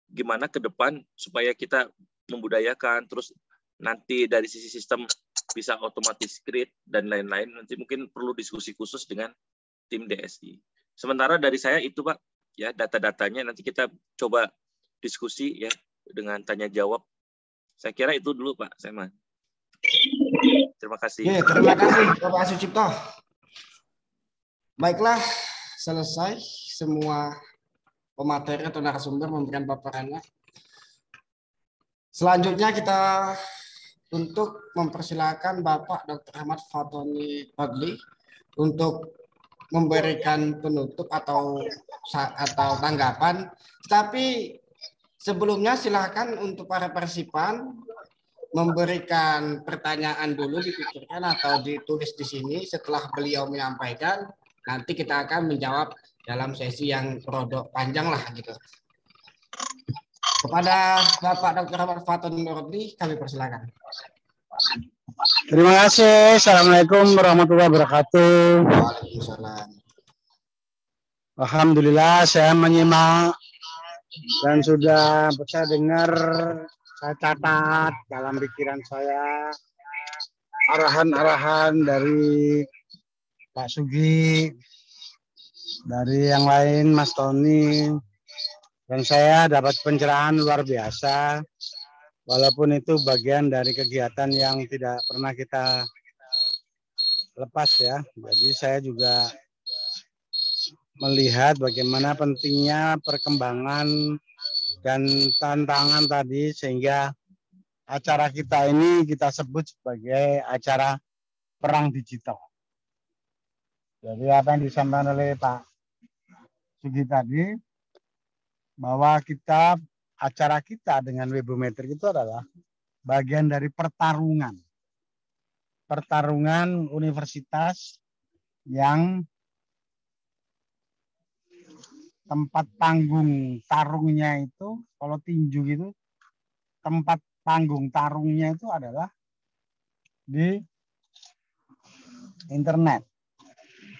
gimana ke depan supaya kita membudayakan, terus nanti dari sisi sistem bisa otomatis create dan lain-lain. Nanti mungkin perlu diskusi khusus dengan tim DSI. Sementara dari saya itu Pak, ya data-datanya nanti kita coba diskusi ya dengan tanya jawab. Saya kira itu dulu Pak Seman. Terima kasih.
Oke, terima kasih Bapak Sucipto. Baiklah, selesai semua pemateri atau narasumber memberikan paparannya. Selanjutnya kita untuk mempersilakan Bapak Dr. Ahmad Fatoni Fadli untuk memberikan penutup atau tanggapan. Tapi sebelumnya silakan untuk para partisipan memberikan pertanyaan dulu, dipikirkan atau ditulis di sini. Setelah beliau menyampaikan, nanti kita akan menjawab dalam sesi yang rodok panjang lah gitu. Kepada Bapak Dr. Ahmad Fatoni Fadli, kami persilakan.
Terima kasih. Assalamualaikum warahmatullahi wabarakatuh.
Waalaikumsalam.
Alhamdulillah saya menyimak dan sudah saya dengar, saya catat dalam pikiran saya arahan-arahan dari Pak Sugi, dari yang lain Mas Tony, dan saya dapat pencerahan luar biasa. Walaupun itu bagian dari kegiatan yang tidak pernah kita lepas ya. Jadi saya juga melihat bagaimana pentingnya perkembangan dan tantangan tadi, sehingga acara kita ini kita sebut sebagai acara perang digital. Jadi apa yang disampaikan oleh Pak Sugi tadi, bahwa acara kita dengan Webometrik itu adalah bagian dari pertarungan universitas yang tempat panggung tarungnya itu, kalau tinju gitu, tempat panggung tarungnya itu adalah di internet.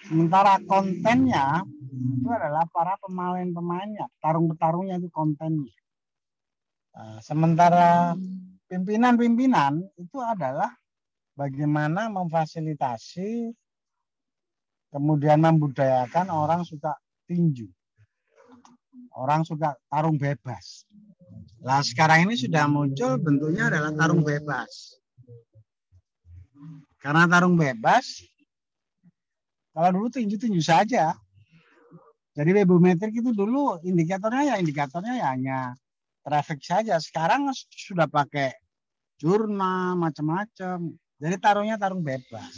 Sementara kontennya itu adalah para pemain-pemainnya, petarung-petarungnya itu kontennya. Nah, sementara pimpinan-pimpinan itu adalah bagaimana memfasilitasi, kemudian membudayakan orang suka tinju, orang suka tarung bebas. Nah, sekarang ini sudah muncul bentuknya adalah tarung bebas. Karena tarung bebas, kalau dulu tinju-tinju saja. Jadi Webometrik itu dulu indikatornya hanya traffic saja. Sekarang sudah pakai jurnal macam-macam. Jadi tarungnya tarung bebas.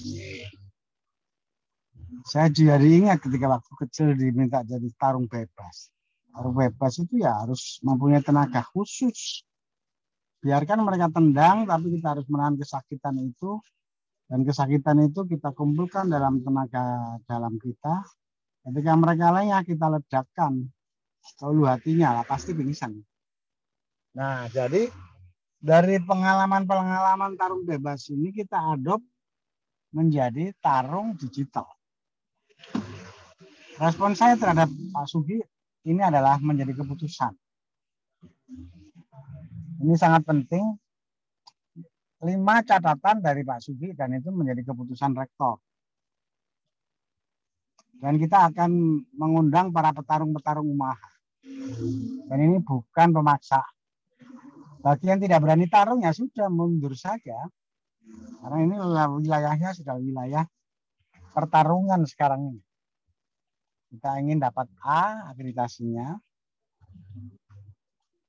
Saya jadi ingat ketika waktu kecil diminta jadi tarung bebas. Tarung bebas itu ya harus mempunyai tenaga khusus. Biarkan mereka tendang, tapi kita harus menahan kesakitan itu. Dan kesakitan itu kita kumpulkan dalam tenaga dalam kita. Ketika mereka lengah, kita ledakkan ke ulu hatinya, lah pasti pingsan. Nah, jadi dari pengalaman-pengalaman tarung bebas ini kita adopt menjadi tarung digital. Respon saya terhadap Pak Sugi ini adalah menjadi keputusan. Ini sangat penting. 5 catatan dari Pak Sugi dan itu menjadi keputusan rektor. Dan kita akan mengundang para petarung-petarung UMAHA. Dan ini bukan pemaksa. Bagi yang tidak berani tarung ya sudah mundur saja. Karena ini wilayahnya sudah wilayah pertarungan sekarang ini. Kita ingin dapat A akreditasinya.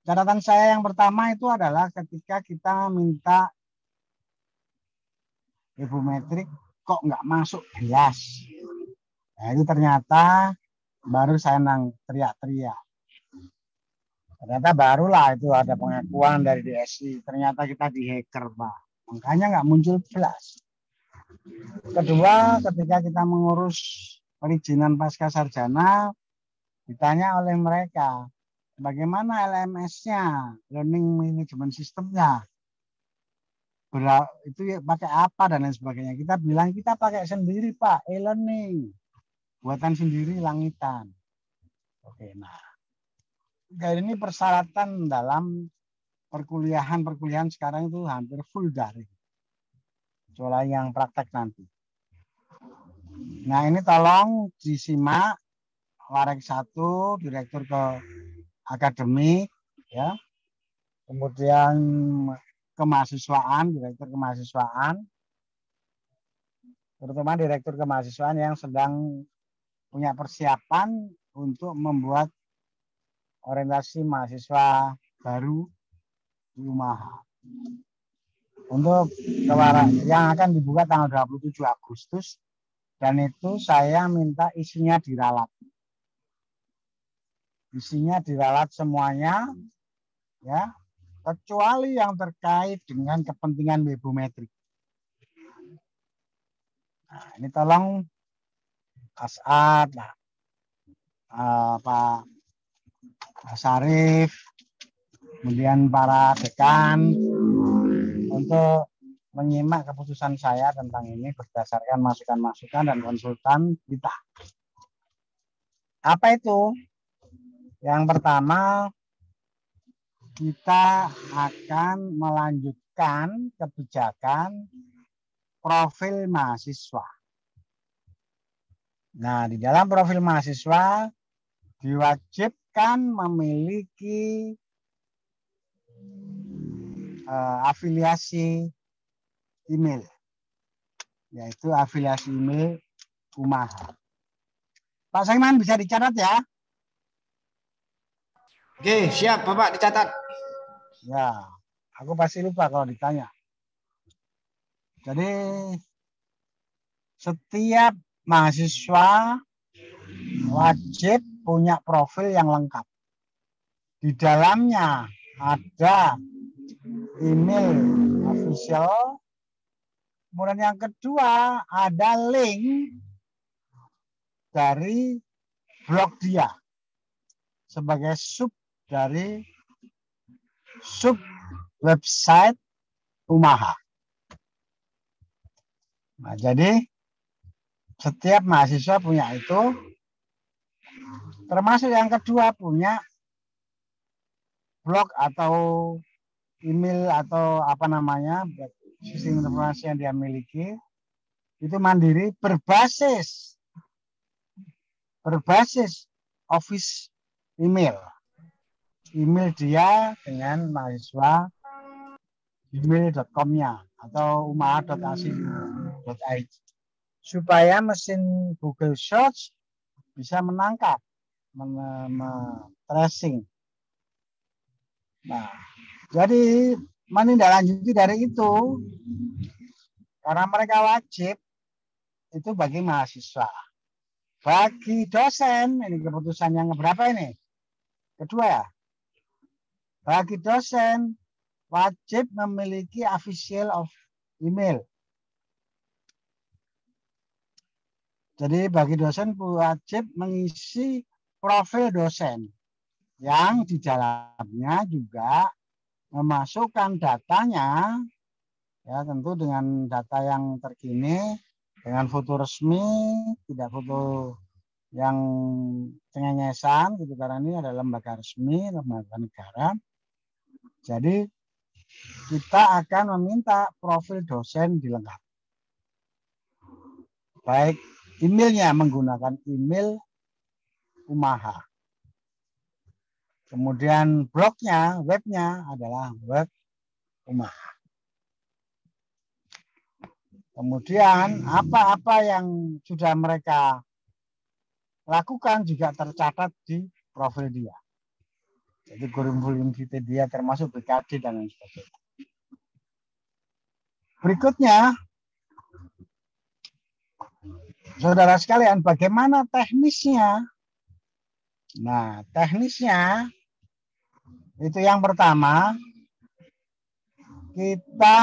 Catatan saya yang pertama itu adalah ketika kita minta Webometrik kok nggak masuk gelas. Nah, itu ternyata baru saya teriak-teriak. Ternyata barulah itu ada pengakuan dari DSI. Ternyata kita dihacker, Pak. Makanya nggak muncul gelas. Kedua, ketika kita mengurus perizinan pasca sarjana, ditanya oleh mereka, bagaimana LMS-nya, Learning Management System-nya. Itu ya, pakai apa dan lain sebagainya. Kita bilang kita pakai sendiri Pak, e-learning. Buatan sendiri langitan. Oke, nah. Ini persyaratan dalam perkuliahan sekarang itu hampir full daring. Kecuali yang praktek nanti. Nah, ini tolong disimak Warek 1, Direktur ke Akademik, ya. Kemudian kemahasiswaan, Direktur kemahasiswaan, terutama Direktur kemahasiswaan yang sedang punya persiapan untuk membuat orientasi mahasiswa baru di UMAHA. Untuk yang akan dibuka tanggal 27 Agustus, dan itu saya minta isinya diralat. Isinya diralat semuanya, ya, kecuali yang terkait dengan kepentingan webometrik. Nah, ini tolong As'ad, Pak Syarif, kemudian para dekan untuk menyimak keputusan saya tentang ini berdasarkan masukan-masukan dan konsultan kita. Apa itu? Yang pertama, kita akan melanjutkan kebijakan profil mahasiswa. Nah, di dalam profil mahasiswa diwajibkan memiliki afiliasi email, yaitu afiliasi email UMAHA. Pak Saiman bisa dicatat ya?
Oke, siap Bapak, dicatat.
Ya, aku pasti lupa kalau ditanya. Jadi setiap mahasiswa wajib punya profil yang lengkap. Di dalamnya ada email official. Kemudian yang kedua ada link dari blog dia sebagai sub dari sub website UMAHA. Nah, jadi setiap mahasiswa punya itu, termasuk yang kedua punya blog atau email atau apa namanya sistem informasi yang dia miliki itu mandiri berbasis office email dia dengan mahasiswa email.com-nya atau umaha.ac.id supaya mesin Google Search bisa menangkap, tracing. Nah, jadi menindaklanjuti dari itu karena mereka wajib itu bagi mahasiswa. Bagi dosen, ini keputusan yang berapa ini? Kedua ya. Bagi dosen wajib memiliki official of email. Jadi bagi dosen wajib mengisi profil dosen yang di dalamnya juga memasukkan datanya, ya tentu dengan data yang terkini, dengan foto resmi, tidak foto yang cengengesan, gitu, karena ini adalah lembaga resmi, lembaga negara. Jadi kita akan meminta profil dosen dilengkapi. Baik emailnya menggunakan email UMAHA. Kemudian blognya, webnya adalah web UMAHA. Kemudian apa-apa yang sudah mereka lakukan juga tercatat di profil dia. Jadi kurikulum dia termasuk BKD dan lain sebagainya. Berikutnya, saudara sekalian, bagaimana teknisnya? Nah, teknisnya itu yang pertama, kita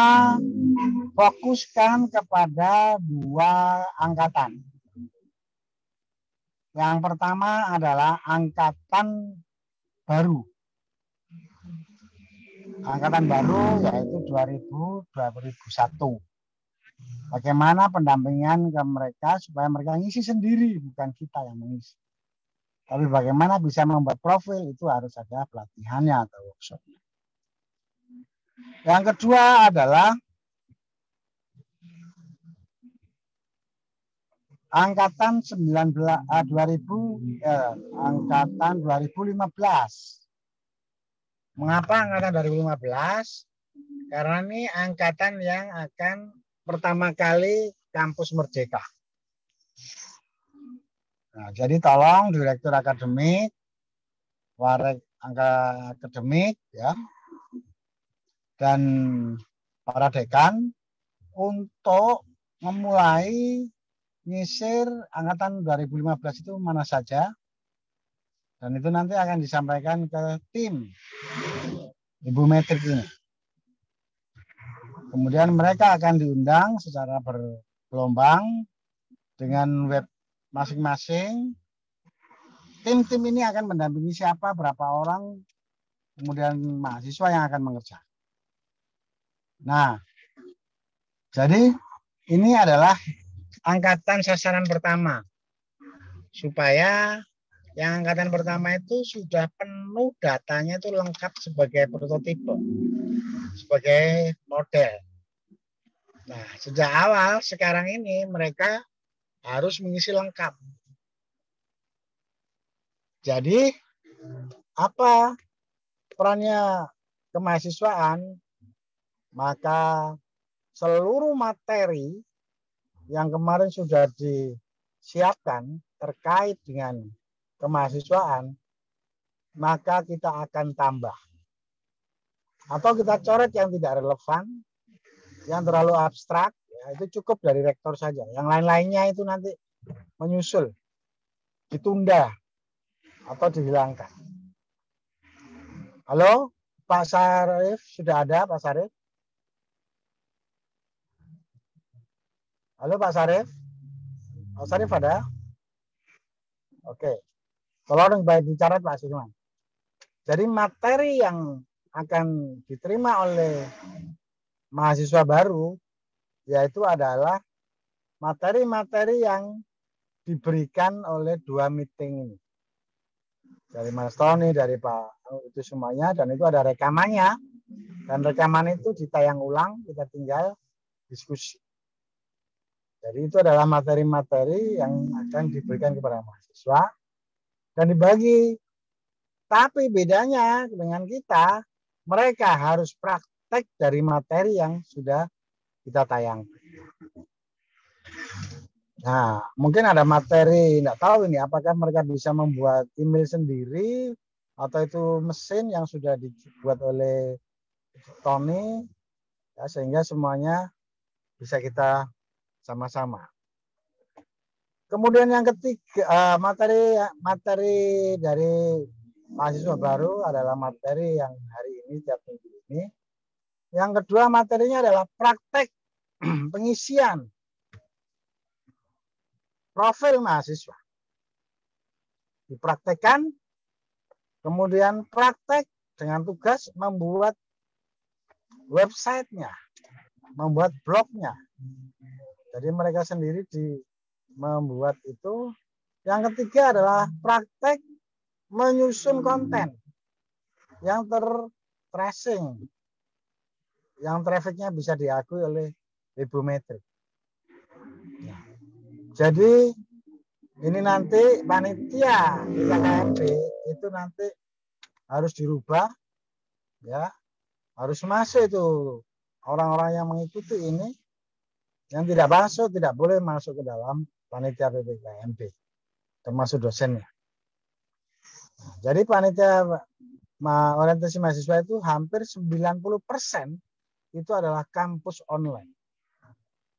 fokuskan kepada 2 angkatan. Yang pertama adalah angkatan baru. Angkatan baru yaitu 2000-2001. Bagaimana pendampingan ke mereka supaya mereka ngisi sendiri, bukan kita yang mengisi. Tapi bagaimana bisa membuat profil itu harus ada pelatihannya atau workshopnya. Yang kedua adalah angkatan 2015. Mengapa angkatan 2015? Karena ini angkatan yang akan pertama kali kampus merdeka. Nah, jadi tolong direktur akademik, warek angka akademik, ya, dan para dekan untuk memulai nyisir angkatan 2015 itu mana saja, dan itu nanti akan disampaikan ke tim Ibu Metrik ini. Kemudian mereka akan diundang secara bergelombang dengan web masing-masing. Tim-tim ini akan mendampingi siapa, berapa orang, kemudian mahasiswa yang akan mengerjakan. Nah, jadi ini adalah angkatan sasaran pertama. Supaya yang angkatan pertama itu sudah penuh datanya itu lengkap sebagai prototipe, sebagai model. Nah, sejak awal sekarang ini mereka harus mengisi lengkap. Jadi, apa perannya kemahasiswaan? Maka seluruh materi yang kemarin sudah disiapkan terkait dengan kemahasiswaan, maka kita akan tambah. Atau kita coret yang tidak relevan, yang terlalu abstrak, ya, itu cukup dari rektor saja. Yang lain-lainnya itu nanti menyusul, ditunda, atau dihilangkan. Halo, Pak Sarif, sudah ada Pak Sarif? Halo Pak Sarif? Pak Sarif ada? Oke. Tolong baik bicara Pak Sudirman. Jadi materi yang akan diterima oleh mahasiswa baru yaitu adalah materi-materi yang diberikan oleh 2 meeting ini. Dari Mas Tony, dari Pak itu semuanya, dan itu ada rekamannya. Dan rekaman itu ditayang ulang, kita tinggal diskusi. Jadi itu adalah materi-materi yang akan diberikan kepada mahasiswa dan dibagi. Tapi bedanya dengan kita, mereka harus praktek dari materi yang sudah kita tayangkan. Nah, mungkin ada materi, tidak tahu ini apakah mereka bisa membuat email sendiri atau itu mesin yang sudah dibuat oleh Tony, ya, sehingga semuanya bisa kita sama-sama. Kemudian yang ketiga, materi dari mahasiswa baru adalah materi yang hari ini, tiap minggu ini. Yang kedua materinya adalah praktek pengisian profil mahasiswa. Dipraktekkan, kemudian praktek dengan tugas membuat websitenya, membuat blognya. Jadi mereka sendiri membuat itu. Yang ketiga adalah praktek menyusun konten yang ter-tracing, yang trafficnya bisa diakui oleh Ibu Metrik. Nah, jadi ini nanti panitia KKMP itu nanti harus dirubah, ya, harus masuk itu orang-orang yang mengikuti ini, yang tidak masuk tidak boleh masuk ke dalam panitia PPKMP, termasuk dosennya. Nah, jadi panitia orientasi mahasiswa itu hampir 90% itu adalah kampus online,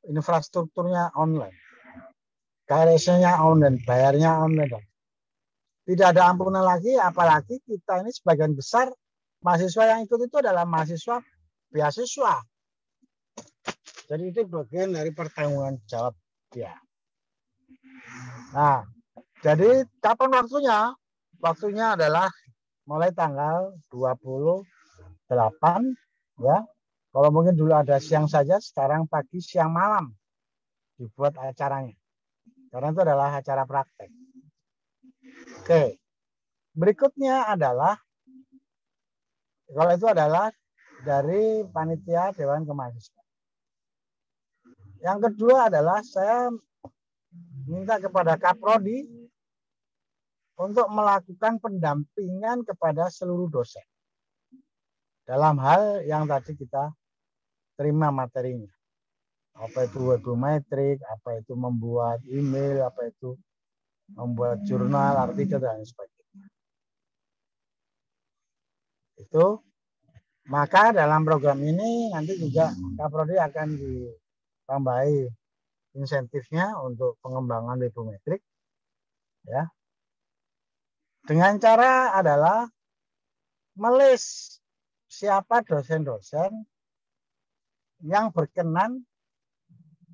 infrastrukturnya online, KRS-nya online, bayarnya online. Tidak ada ampunan lagi, apalagi kita ini sebagian besar mahasiswa yang ikut itu adalah mahasiswa beasiswa. Jadi itu bagian dari pertanggungan jawab dia. Nah, jadi kapan waktunya? Waktunya adalah mulai tanggal 28 ya. Kalau mungkin dulu ada siang saja, sekarang pagi, siang, malam dibuat acaranya. Karena itu adalah acara praktek. Oke. Berikutnya adalah kalau itu adalah dari panitia Dewan Kemahasiswaan. Yang kedua adalah saya minta kepada Kaprodi untuk melakukan pendampingan kepada seluruh dosen dalam hal yang tadi kita terima materinya. Apa itu webometrik, apa itu membuat email, apa itu membuat jurnal, artikel, dan sebagainya. Itu. Maka dalam program ini nanti juga Kaprodi akan ditambahi insentifnya untuk pengembangan webometrik. Ya. Dengan cara adalah melis siapa dosen-dosen yang berkenan,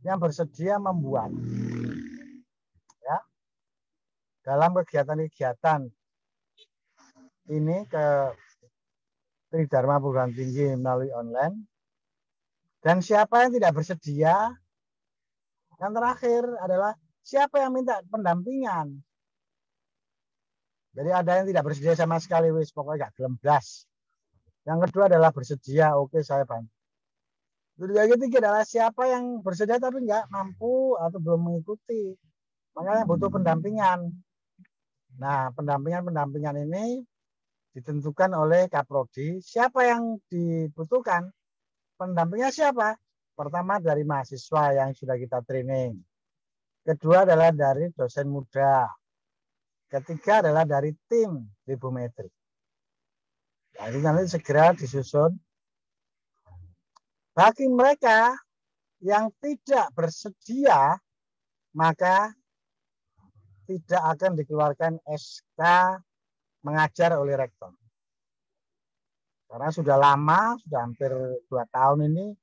yang bersedia membuat, ya, dalam kegiatan-kegiatan ini ke Tridharma Perguruan Tinggi melalui online, dan siapa yang tidak bersedia. Yang terakhir adalah siapa yang minta pendampingan. Jadi ada yang tidak bersedia sama sekali, wis pokoknya gak gelem blas. Yang kedua adalah bersedia, oke saya bantu. Yang ketiga adalah siapa yang bersedia tapi nggak mampu atau belum mengikuti, makanya butuh pendampingan. Nah, pendampingan ini ditentukan oleh Kaprodi. Siapa yang dibutuhkan? Pendampingnya siapa? Pertama dari mahasiswa yang sudah kita training. Kedua adalah dari dosen muda. Ketiga adalah dari tim webometrik. Nah, ini nanti segera disusun. Bagi mereka yang tidak bersedia, maka tidak akan dikeluarkan SK mengajar oleh rektor. Karena sudah lama, sudah hampir 2 tahun ini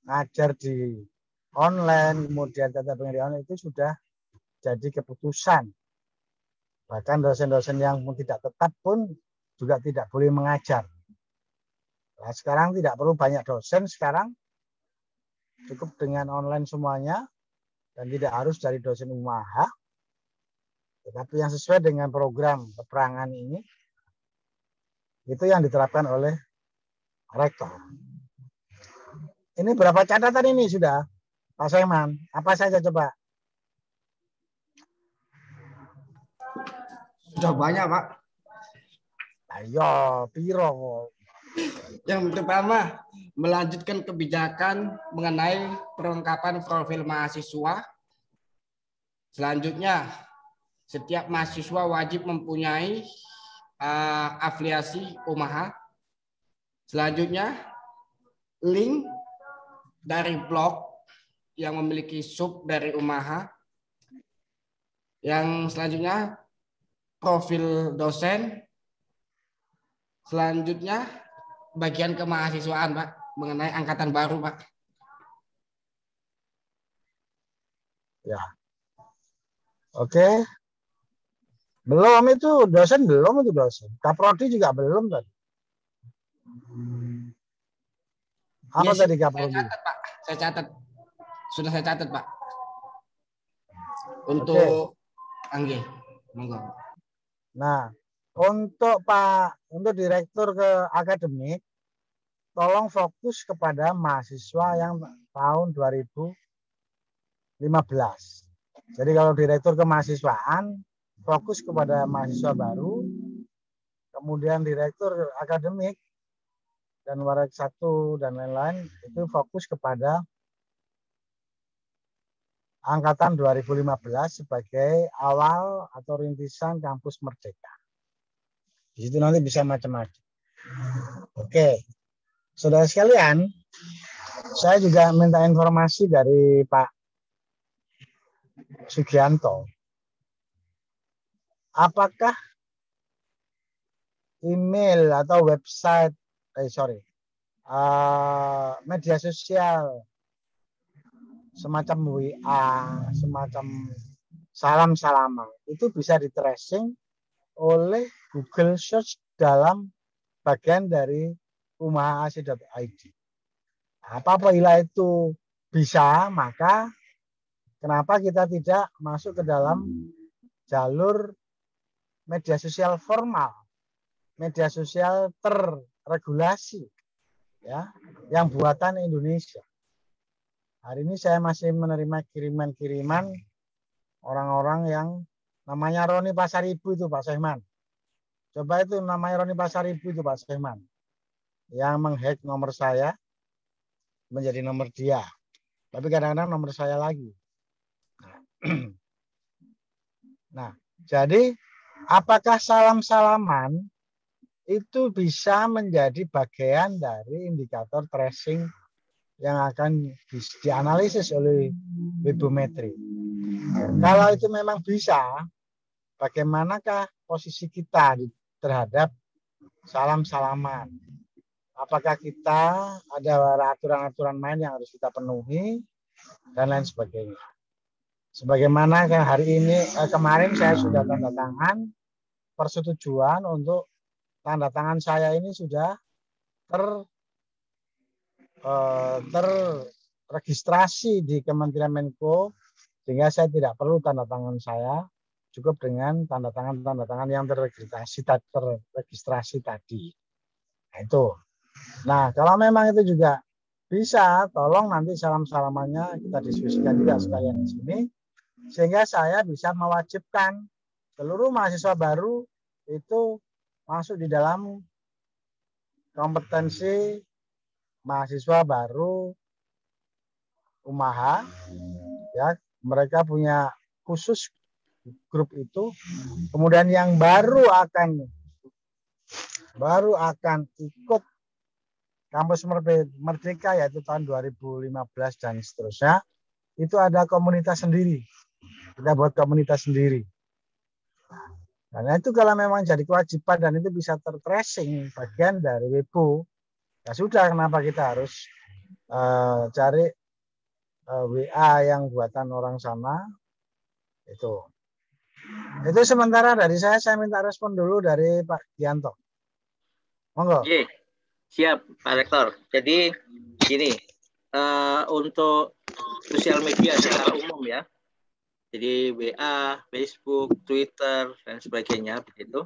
ngajar di online, kemudian tetap di online itu sudah jadi keputusan. Bahkan dosen-dosen yang tidak tetap pun juga tidak boleh mengajar. Nah, sekarang tidak perlu banyak dosen, sekarang cukup dengan online semuanya dan tidak harus dari dosen UMAHA. Tetapi yang sesuai dengan program peperangan ini, itu yang diterapkan oleh rektor. Ini berapa catatan ini sudah, Pak Saiman? Apa saja coba?
Sudah banyak, Pak.
Ayo, piro.
Yang pertama, melanjutkan kebijakan mengenai perlengkapan profil mahasiswa. Selanjutnya, setiap mahasiswa wajib mempunyai afiliasi UMAHA. Selanjutnya, link dari blog yang memiliki sub dari UMAHA. Yang selanjutnya, profil dosen. Selanjutnya, bagian kemahasiswaan, Pak, mengenai angkatan baru, Pak.
Ya. Oke. Belum itu dosen, belum itu dosen. Kaprodi juga belum tadi. Apa tadi Kaprodi?
Saya catat, Pak. Saya catat. Sudah saya catat, Pak. Untuk Angge, monggo.
Nah, untuk direktur ke akademik, tolong fokus kepada mahasiswa yang tahun 2015. Jadi kalau direktur kemahasiswaan, fokus kepada mahasiswa baru, kemudian direktur akademik dan warak 1 dan lain-lain itu fokus kepada angkatan 2015 sebagai awal atau rintisan kampus Merdeka. Di situ nanti bisa macam-macam. Oke, saudara sekalian, saya juga minta informasi dari Pak Sugianto. Apakah email atau website, media sosial semacam WA, semacam salam-salaman itu bisa di tracing oleh Google Search dalam bagian dari umahaasi.id. Apabila itu bisa, maka kenapa kita tidak masuk ke dalam jalur media sosial formal, media sosial terregulasi, ya, yang buatan Indonesia. Hari ini saya masih menerima kiriman-kiriman orang-orang yang namanya Roni Pasaribu itu Pak Sehman. Coba itu namanya Roni Pasaribu itu Pak Sehman. Yang menghack nomor saya menjadi nomor dia. Tapi kadang-kadang nomor saya lagi. Nah, jadi apakah salam-salaman itu bisa menjadi bagian dari indikator tracing yang akan dianalisis oleh webometri? Kalau itu memang bisa, bagaimanakah posisi kita terhadap salam-salaman? Apakah kita ada aturan-aturan main yang harus kita penuhi dan lain sebagainya. Sebagaimana hari ini kemarin saya sudah tanda tangan persetujuan untuk tanda tangan saya ini sudah terregistrasi di Kementerian Menko, sehingga saya tidak perlu tanda tangan saya, cukup dengan tanda tangan yang terregistrasi tadi. Nah, itu. Nah, kalau memang itu juga bisa, tolong nanti salam-salamannya kita diskusikan juga sekalian di sini, sehingga saya bisa mewajibkan seluruh mahasiswa baru itu masuk di dalam kompetensi mahasiswa baru Umaha, ya, mereka punya khusus grup itu. Kemudian yang baru akan ikut Kampus Merdeka, yaitu tahun 2015 dan seterusnya, itu ada komunitas sendiri. Kita buat komunitas sendiri. Karena itu kalau memang jadi kewajiban dan itu bisa tertracing bagian dari Webo, ya sudah, kenapa kita harus cari WA yang buatan orang sana. Itu sementara dari saya minta respon dulu dari Pak Gianto. Monggo.
Oke, siap Pak Rektor. Jadi gini, untuk sosial media secara umum ya, jadi WA, Facebook, Twitter dan sebagainya begitu.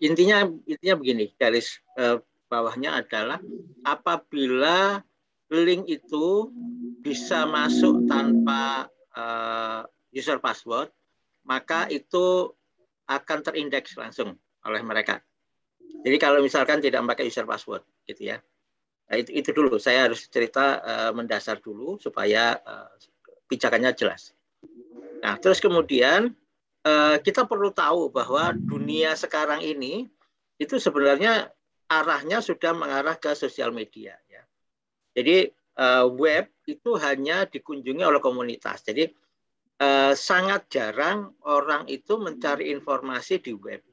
Intinya begini, garis bawahnya adalah apabila link itu bisa masuk tanpa user password, maka itu akan terindeks langsung oleh mereka. Jadi kalau misalkan tidak memakai user password, gitu ya. Nah, itu dulu. Saya harus cerita mendasar dulu supaya pijakannya jelas. Nah, terus kemudian kita perlu tahu bahwa dunia sekarang ini itu sebenarnya arahnya sudah mengarah ke sosial media. Ya. Jadi web itu hanya dikunjungi oleh komunitas. Jadi sangat jarang orang itu mencari informasi di web.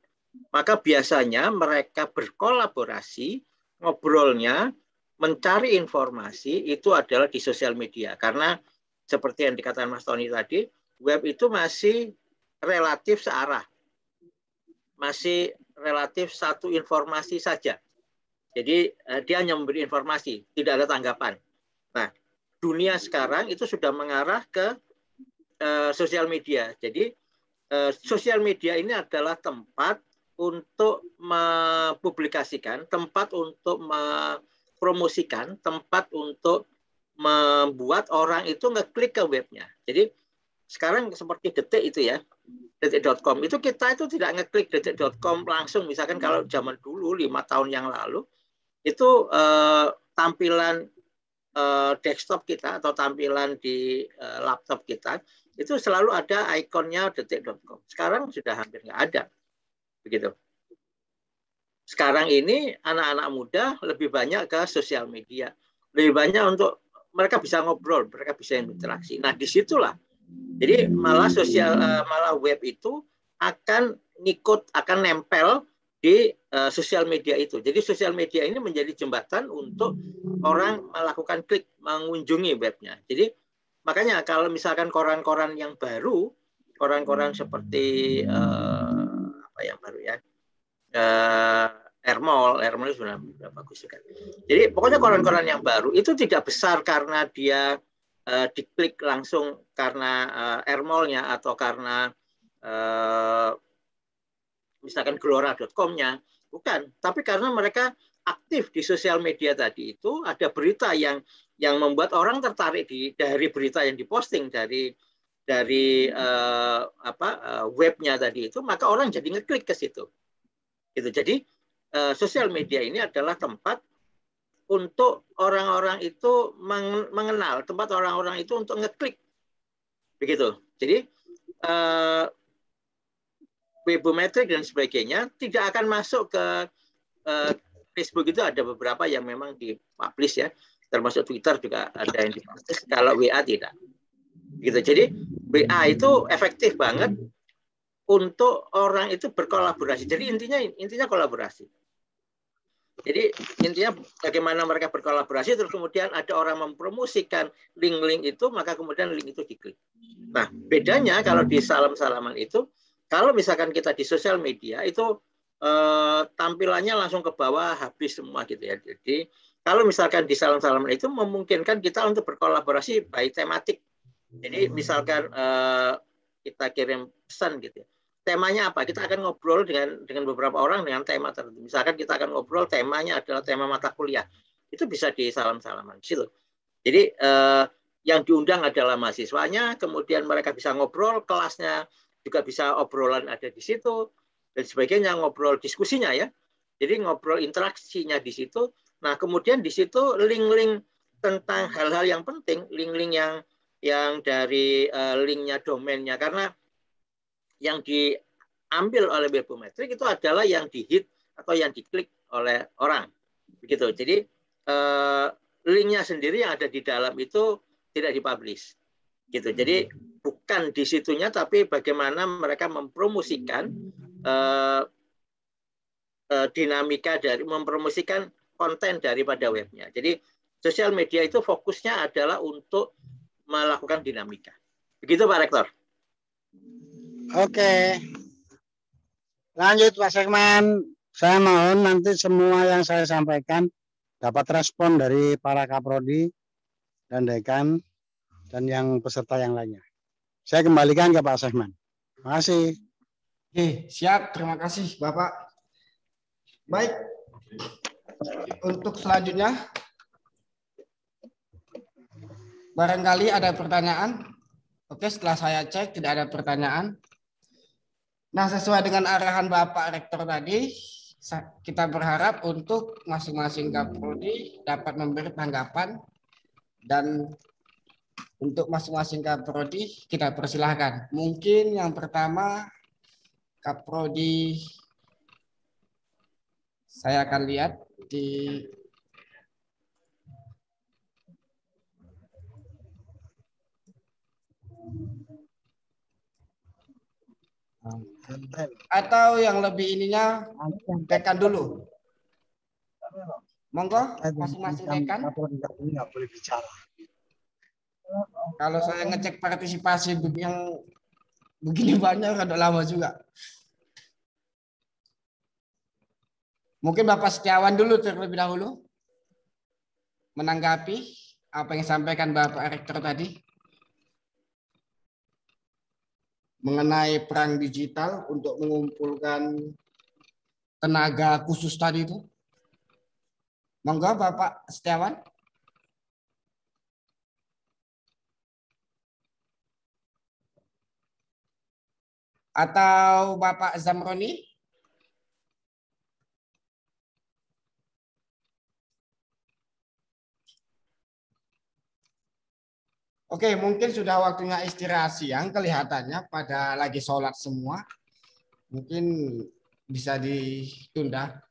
Maka biasanya mereka berkolaborasi, ngobrolnya, mencari informasi itu adalah di sosial media. Karena seperti yang dikatakan Mas Tony tadi, web itu masih relatif searah. Masih relatif satu informasi saja. Jadi dia hanya memberi informasi, tidak ada tanggapan. Nah, dunia sekarang itu sudah mengarah ke sosial media. Jadi sosial media ini adalah tempat untuk mempublikasikan, tempat untuk mempromosikan, tempat untuk membuat orang itu ngeklik ke webnya. Jadi sekarang seperti Detik itu ya, detik.com itu kita itu tidak ngeklik detik.com langsung. Misalkan kalau zaman dulu 5 tahun yang lalu itu tampilan desktop kita atau tampilan di laptop kita itu selalu ada ikonnya detik.com. Sekarang sudah hampir nggak ada. Begitu. Sekarang ini anak-anak muda lebih banyak ke sosial media. Lebih banyak untuk mereka bisa ngobrol, mereka bisa interaksi. Nah, disitulah. Jadi malah web itu akan nempel di sosial media itu. Jadi sosial media ini menjadi jembatan untuk orang melakukan klik, mengunjungi webnya. Jadi makanya kalau misalkan koran-koran yang baru, koran-koran seperti apa yang baru ya, Ermol itu sudah bagus juga. Jadi pokoknya koran-koran yang baru itu tidak besar karena dia diklik langsung karena Ermolnya atau karena misalkan gelora.com-nya, bukan, tapi karena mereka aktif di sosial media tadi itu, ada berita yang membuat orang tertarik dari berita yang diposting dari webnya tadi itu, maka orang jadi ngeklik ke situ. Gitu. Jadi sosial media ini adalah tempat untuk orang-orang itu mengenal, tempat orang-orang itu untuk ngeklik, begitu. Jadi webometrik dan sebagainya tidak akan masuk ke Facebook. Itu ada beberapa yang memang dipublish ya, termasuk Twitter juga ada yang dipublish. Kalau WA tidak. Gitu. Jadi WA itu efektif banget untuk orang itu berkolaborasi. Jadi intinya kolaborasi. Jadi intinya bagaimana mereka berkolaborasi, terus kemudian ada orang mempromosikan link-link itu, maka kemudian link itu diklik. Nah, bedanya kalau di salam-salaman itu, kalau misalkan kita di sosial media itu tampilannya langsung ke bawah habis semua gitu ya. Jadi kalau misalkan di salam-salaman itu memungkinkan kita untuk berkolaborasi by tematik. Jadi misalkan kita kirim pesan gitu ya. Temanya apa? Kita akan ngobrol dengan beberapa orang dengan tema tertentu. Misalkan kita akan ngobrol temanya adalah tema mata kuliah. Itu bisa di salam-salaman di situ. Jadi yang diundang adalah mahasiswanya, kemudian mereka bisa ngobrol, kelasnya juga bisa obrolan ada di situ dan sebagainya, ngobrol diskusinya ya. Jadi ngobrol interaksinya di situ. Nah, kemudian di situ link-link tentang hal-hal yang penting, link-link yang dari linknya domainnya, karena yang diambil oleh webometrik itu adalah yang dihit atau yang diklik oleh orang. Begitu. Jadi linknya sendiri yang ada di dalam itu tidak dipublish. Gitu. Jadi bukan di situnya, tapi bagaimana mereka mempromosikan dinamika dari mempromosikan konten daripada webnya. Jadi sosial media itu fokusnya adalah untuk melakukan dinamika. Begitu Pak Rektor.
Oke. Lanjut Pak Sekman. Saya mohon nanti semua yang saya sampaikan dapat respon dari para kaprodi dan dekan dan yang peserta yang lainnya. Saya kembalikan ke Pak Sekman. Terima kasih.
Oke, siap. Terima kasih Bapak. Baik. Untuk selanjutnya, barangkali ada pertanyaan. Oke, setelah saya cek tidak ada pertanyaan. Nah, sesuai dengan arahan Bapak Rektor tadi, kita berharap untuk masing-masing kaprodi dapat memberi tanggapan, dan untuk masing-masing kaprodi kita persilahkan. Mungkin yang pertama kaprodi, saya akan lihat di atau yang lebih ininya dekan dulu. Monggo masing-masing dekan.
Nggak boleh bicara.
Kalau saya ngecek partisipasi yang begini banyak rada lama juga. Mungkin Bapak Setiawan dulu terlebih dahulu menanggapi apa yang disampaikan Bapak Rektor tadi mengenai perang digital untuk mengumpulkan tenaga khusus tadi itu. Monggo Bapak Setiawan. Atau Bapak Zamroni? Oke, mungkin sudah waktunya istirahat siang, kelihatannya pada lagi sholat semua. Mungkin bisa ditunda.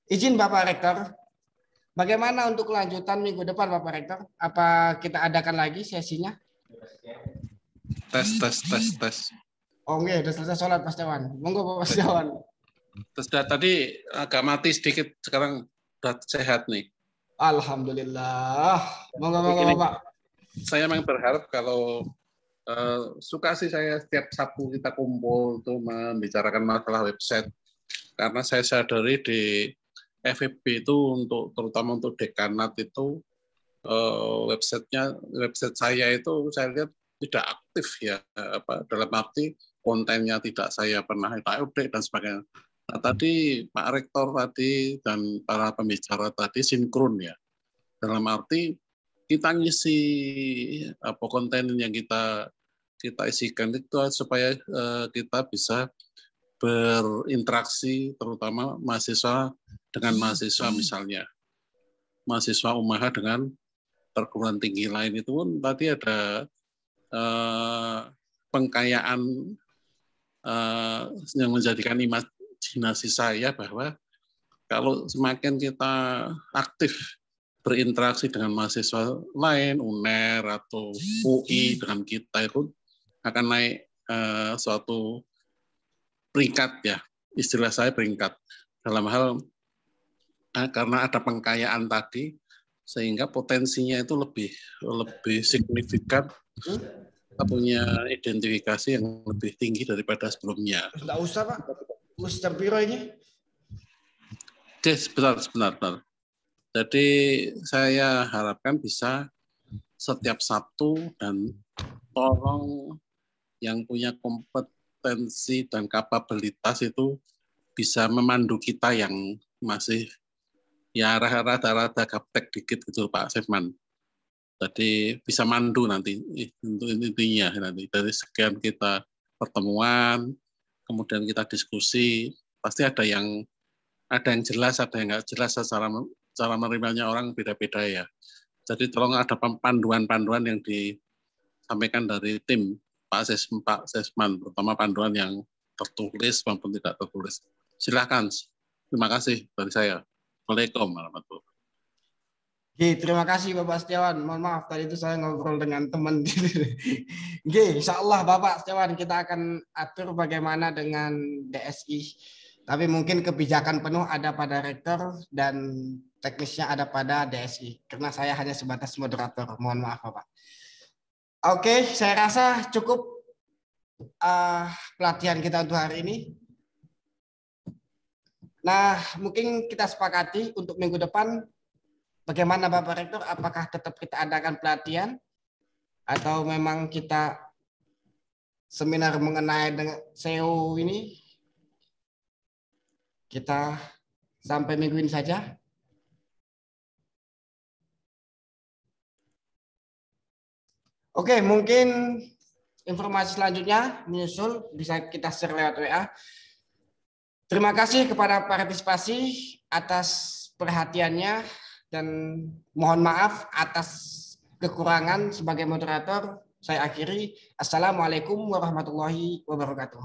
Izin Bapak Rektor, bagaimana untuk kelanjutan minggu depan Bapak Rektor? Apa kita adakan lagi sesinya?
Tes.
Oh enggak, sudah selesai sholat Pak Setiawan. Monggo Bapak Setiawan.
Terus tadi agak mati sedikit, sekarang sudah sehat nih.
Alhamdulillah. Monggo Bapak.
Saya memang berharap kalau Suka sih saya setiap Sabtu kita kumpul untuk membicarakan masalah website, karena saya sadari di FEB itu terutama untuk dekanat itu website saya itu saya lihat tidak aktif ya, dalam arti kontennya tidak saya pernah update dan sebagainya. Nah, tadi Pak Rektor tadi dan para pembicara tadi sinkron ya, dalam arti kita ngisi konten yang kita isikan itu supaya kita bisa berinteraksi, terutama mahasiswa dengan mahasiswa, misalnya mahasiswa UMAHA dengan perguruan tinggi lain. Itu pun tadi ada pengkayaan yang menjadikan imajinasi saya bahwa kalau semakin kita aktif berinteraksi dengan mahasiswa lain, UNER atau UI dengan kita, itu akan naik suatu peringkat ya, istilah saya peringkat dalam hal karena ada pengkayaan tadi, sehingga potensinya itu lebih signifikan, kita punya identifikasi yang lebih tinggi daripada sebelumnya.
Tidak usah Pak, Mr. Biro ini.
Oke, sebentar. Jadi saya harapkan bisa setiap Sabtu, dan tolong yang punya kompetensi dan kapabilitas itu bisa memandu kita yang masih ya rada-rada gaptek dikit gitu Pak Sefman. Jadi bisa mandu nanti untuk intinya nanti dari sekian kita pertemuan, kemudian kita diskusi, pasti ada yang jelas, ada yang nggak jelas, cara menerimanya orang beda-beda ya. Jadi tolong ada panduan-panduan yang disampaikan dari tim Pak Sesman, terutama panduan yang tertulis maupun tidak tertulis. Silakan. Terima kasih dari saya. Assalamualaikum warahmatullahi wabarakatuh.
Oke, terima kasih Bapak Setiawan. Mohon maaf tadi itu saya ngobrol dengan teman. Oke, insya Allah Bapak Setiawan kita akan atur bagaimana dengan DSI. Tapi mungkin kebijakan penuh ada pada rektor dan teknisnya ada pada DSI. Karena saya hanya sebatas moderator. Mohon maaf Bapak. Oke, saya rasa cukup pelatihan kita untuk hari ini. Nah, mungkin kita sepakati untuk minggu depan bagaimana Bapak Rektor, apakah tetap kita adakan pelatihan atau memang kita seminar mengenai dengan SEO ini kita sampai minggu ini saja. Oke, mungkin informasi selanjutnya menyusul bisa kita share lewat WA. Terima kasih kepada partisipasi atas perhatiannya dan mohon maaf atas kekurangan sebagai moderator. Saya akhiri. Assalamualaikum warahmatullahi wabarakatuh.